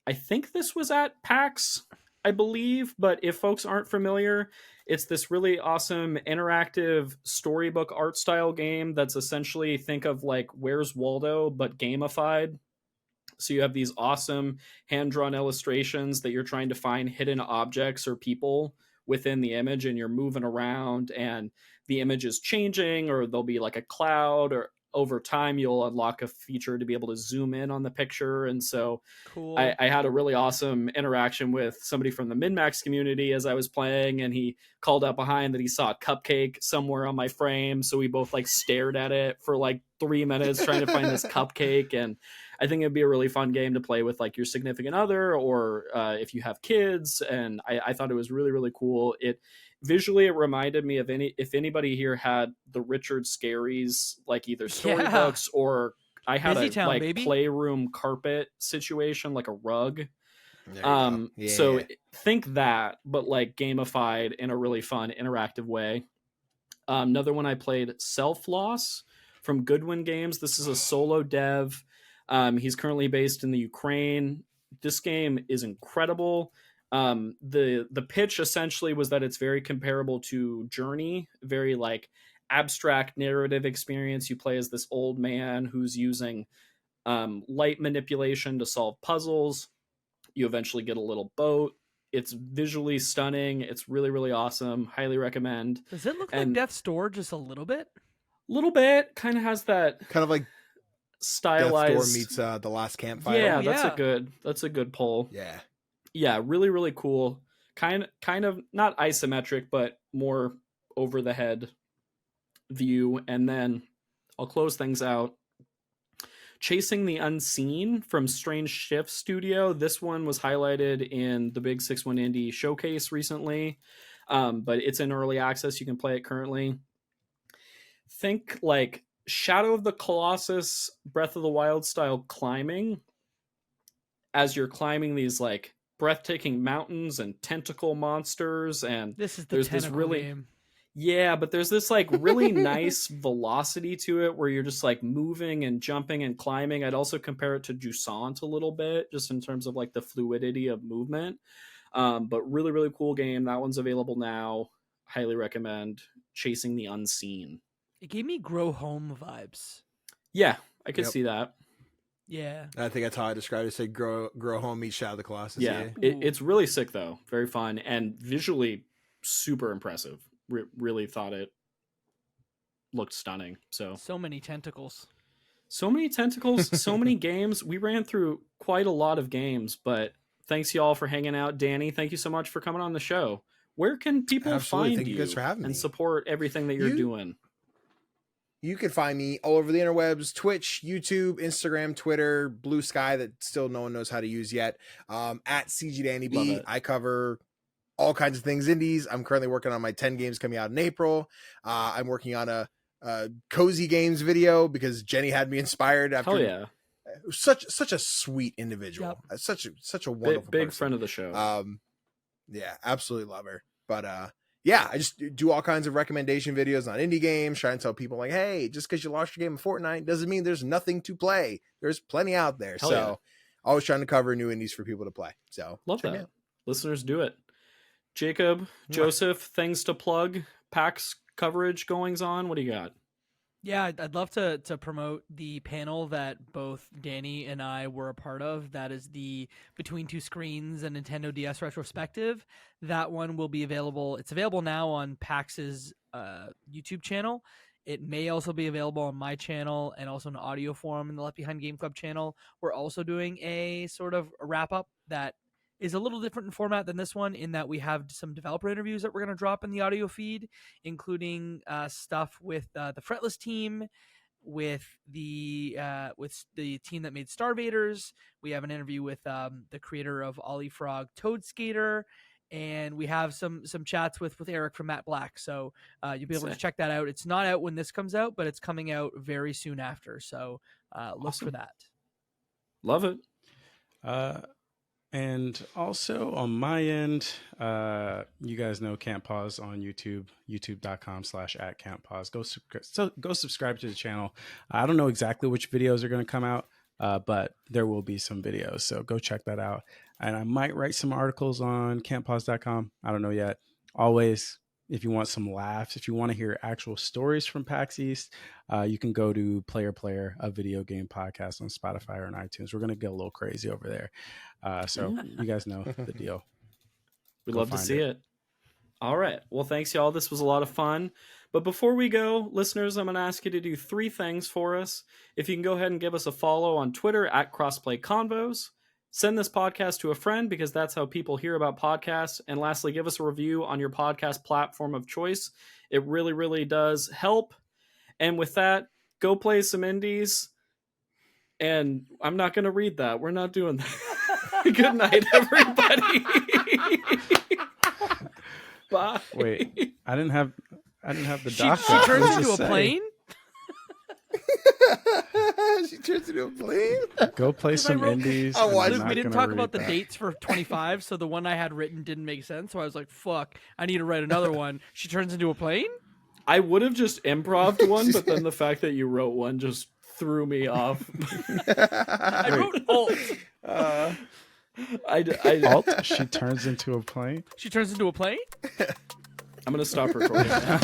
Speaker 1: I think this was at PAX, I believe, but if folks aren't familiar, it's this really awesome interactive storybook art style game that's essentially, think of like Where's Waldo, but gamified. So you have these awesome hand-drawn illustrations that you're trying to find hidden objects or people within the image, and you're moving around and the image is changing, or there'll be like a cloud, or over time you'll unlock a feature to be able to zoom in on the picture. And so
Speaker 3: Cool.
Speaker 1: I had a really awesome interaction with somebody from the MinMax community as I was playing, and he called out behind that he saw a cupcake somewhere on my frame. So we both like stared at it for like 3 minutes trying to find this cupcake. And I think it'd be a really fun game to play with like your significant other, or if you have kids. And I thought it was really, really cool. Visually, it reminded me of if anybody here had the Richard Scarry's, like either storybooks or I had
Speaker 3: Busy
Speaker 1: a
Speaker 3: Town,
Speaker 1: like
Speaker 3: baby.
Speaker 1: playroom carpet situation, like a rug.
Speaker 4: Yeah,
Speaker 1: so think that, but like gamified in a really fun, interactive way. Another one I played, Selfloss from Goodwin Games. This is a solo dev. He's currently based in the Ukraine. This game is incredible. The pitch essentially was that it's very comparable to Journey, very like abstract narrative experience. You play as this old man who's using light manipulation to solve puzzles. You eventually get a little boat. It's visually stunning. It's really, really awesome. Highly recommend.
Speaker 3: Does it look like Death's Door just a little bit?
Speaker 1: Little bit. Kind of has that
Speaker 4: kind of like
Speaker 1: stylized.
Speaker 4: Death's Door meets The Last Campfire.
Speaker 1: Yeah, that's a good pull. Yeah, really, really cool. Kind of not isometric, but more over the head view. And then I'll close things out. Chasing the Unseen from Strange Shift Studio. This one was highlighted in the Big 6-1 Indie Showcase recently, but it's in early access. You can play it currently. Think like Shadow of the Colossus, Breath of the Wild style climbing, as you're climbing these like breathtaking mountains and tentacle monsters, and
Speaker 3: there's this really game.
Speaker 1: Yeah, but there's this like really nice velocity to it where you're just like moving and jumping and climbing. I'd also compare it to Jusant a little bit, just in terms of like the fluidity of movement. But really, really cool game. That one's available now. Highly recommend. Chasing the Unseen.
Speaker 3: It gave me Grow Home vibes.
Speaker 1: Yeah, I could see that.
Speaker 3: Yeah.
Speaker 4: I think that's how I described it. Say grow home meets Shadow of the Colossus.
Speaker 1: Yeah. It's really sick though. Very fun and visually super impressive. Really thought it looked stunning. So
Speaker 3: many tentacles.
Speaker 1: So many games. We ran through quite a lot of games, but thanks y'all for hanging out. Danny, thank you so much for coming on the show. Where can people find
Speaker 4: Thank you guys for having me.
Speaker 1: And support everything that you're doing?
Speaker 4: You can find me all over the interwebs: Twitch, YouTube, Instagram, Twitter, Blue Sky that still no one knows how to use yet. At CGDannyB. I cover all kinds of things indies. I'm currently working on my 10 games coming out in April. I'm working on a Cozy Games video because Jenny had me inspired after.
Speaker 1: Hell yeah.
Speaker 4: Such a sweet individual.
Speaker 3: Yep.
Speaker 4: Such a wonderful
Speaker 1: big
Speaker 4: person.
Speaker 1: friend of the show.
Speaker 4: Yeah, absolutely love her. But yeah, I just do all kinds of recommendation videos on indie games, trying to tell people like, hey, just because you lost your game of Fortnite doesn't mean there's nothing to play. There's plenty out there.
Speaker 1: Hell
Speaker 4: so
Speaker 1: yeah.
Speaker 4: always trying to cover new indies for people to play. So
Speaker 1: love that. Listeners, do it. Jacob, Joseph, things to plug, PAX coverage goings on. What do you got?
Speaker 3: Yeah, I'd love to promote the panel that both Danny and I were a part of. That is the Between Two Screens and Nintendo DS retrospective. That one will be available. It's available now on PAX's YouTube channel. It may also be available on my channel and also in audio form in the Left Behind Game Club channel. We're also doing a sort of wrap-up that is a little different in format than this one, in that we have some developer interviews that we're going to drop in the audio feed, including stuff with the Fretless team, with the team that made Starvaders. We have an interview with the creator of Ollie Frog Toad Skater, and we have some chats with Eric from Matt Black. So you'll be able to check that out. It's not out when this comes out, but it's coming out very soon after. So look for that.
Speaker 1: Love it.
Speaker 2: And also on my end, you guys know Can't Pause on YouTube, youtube.com/@can'tpause. Go subscribe to the channel. I don't know exactly which videos are going to come out, but there will be some videos. So go check that out. And I might write some articles on can'tpause.com. I don't know yet. Always, if you want some laughs, if you want to hear actual stories from PAX East, you can go to Player, a video game podcast on Spotify or on iTunes. We're going to get a little crazy over there. So you guys know the deal.
Speaker 1: We'd love to see it. All right. Well, thanks, y'all. This was a lot of fun. But before we go, listeners, I'm going to ask you to do 3 things for us. If you can go ahead and give us a follow on Twitter @CrossPlayConvos. Send this podcast to a friend because that's how people hear about podcasts. And lastly, give us a review on your podcast platform of choice. It really, really does help. And with that, go play some indies. And I'm not going to read that. We're not doing that. Good night, everybody. Bye.
Speaker 2: Wait, I didn't have the
Speaker 3: She
Speaker 2: doc.
Speaker 3: turns into a plane.
Speaker 4: She turns into a plane.
Speaker 2: Go play some indies.
Speaker 4: I'll watch
Speaker 2: I'm
Speaker 4: it.
Speaker 2: not
Speaker 3: We didn't
Speaker 2: gonna
Speaker 3: talk about the
Speaker 2: read that.
Speaker 3: dates for 25, so the one I had written didn't make sense. So I was like, "Fuck, I need to write another one." She turns into a plane.
Speaker 1: I would have just improv'd one, but then the fact that you wrote one just threw me off.
Speaker 3: I wrote alt.
Speaker 2: Alt. She turns into a plane.
Speaker 3: She turns into a plane.
Speaker 1: I'm going to stop recording now.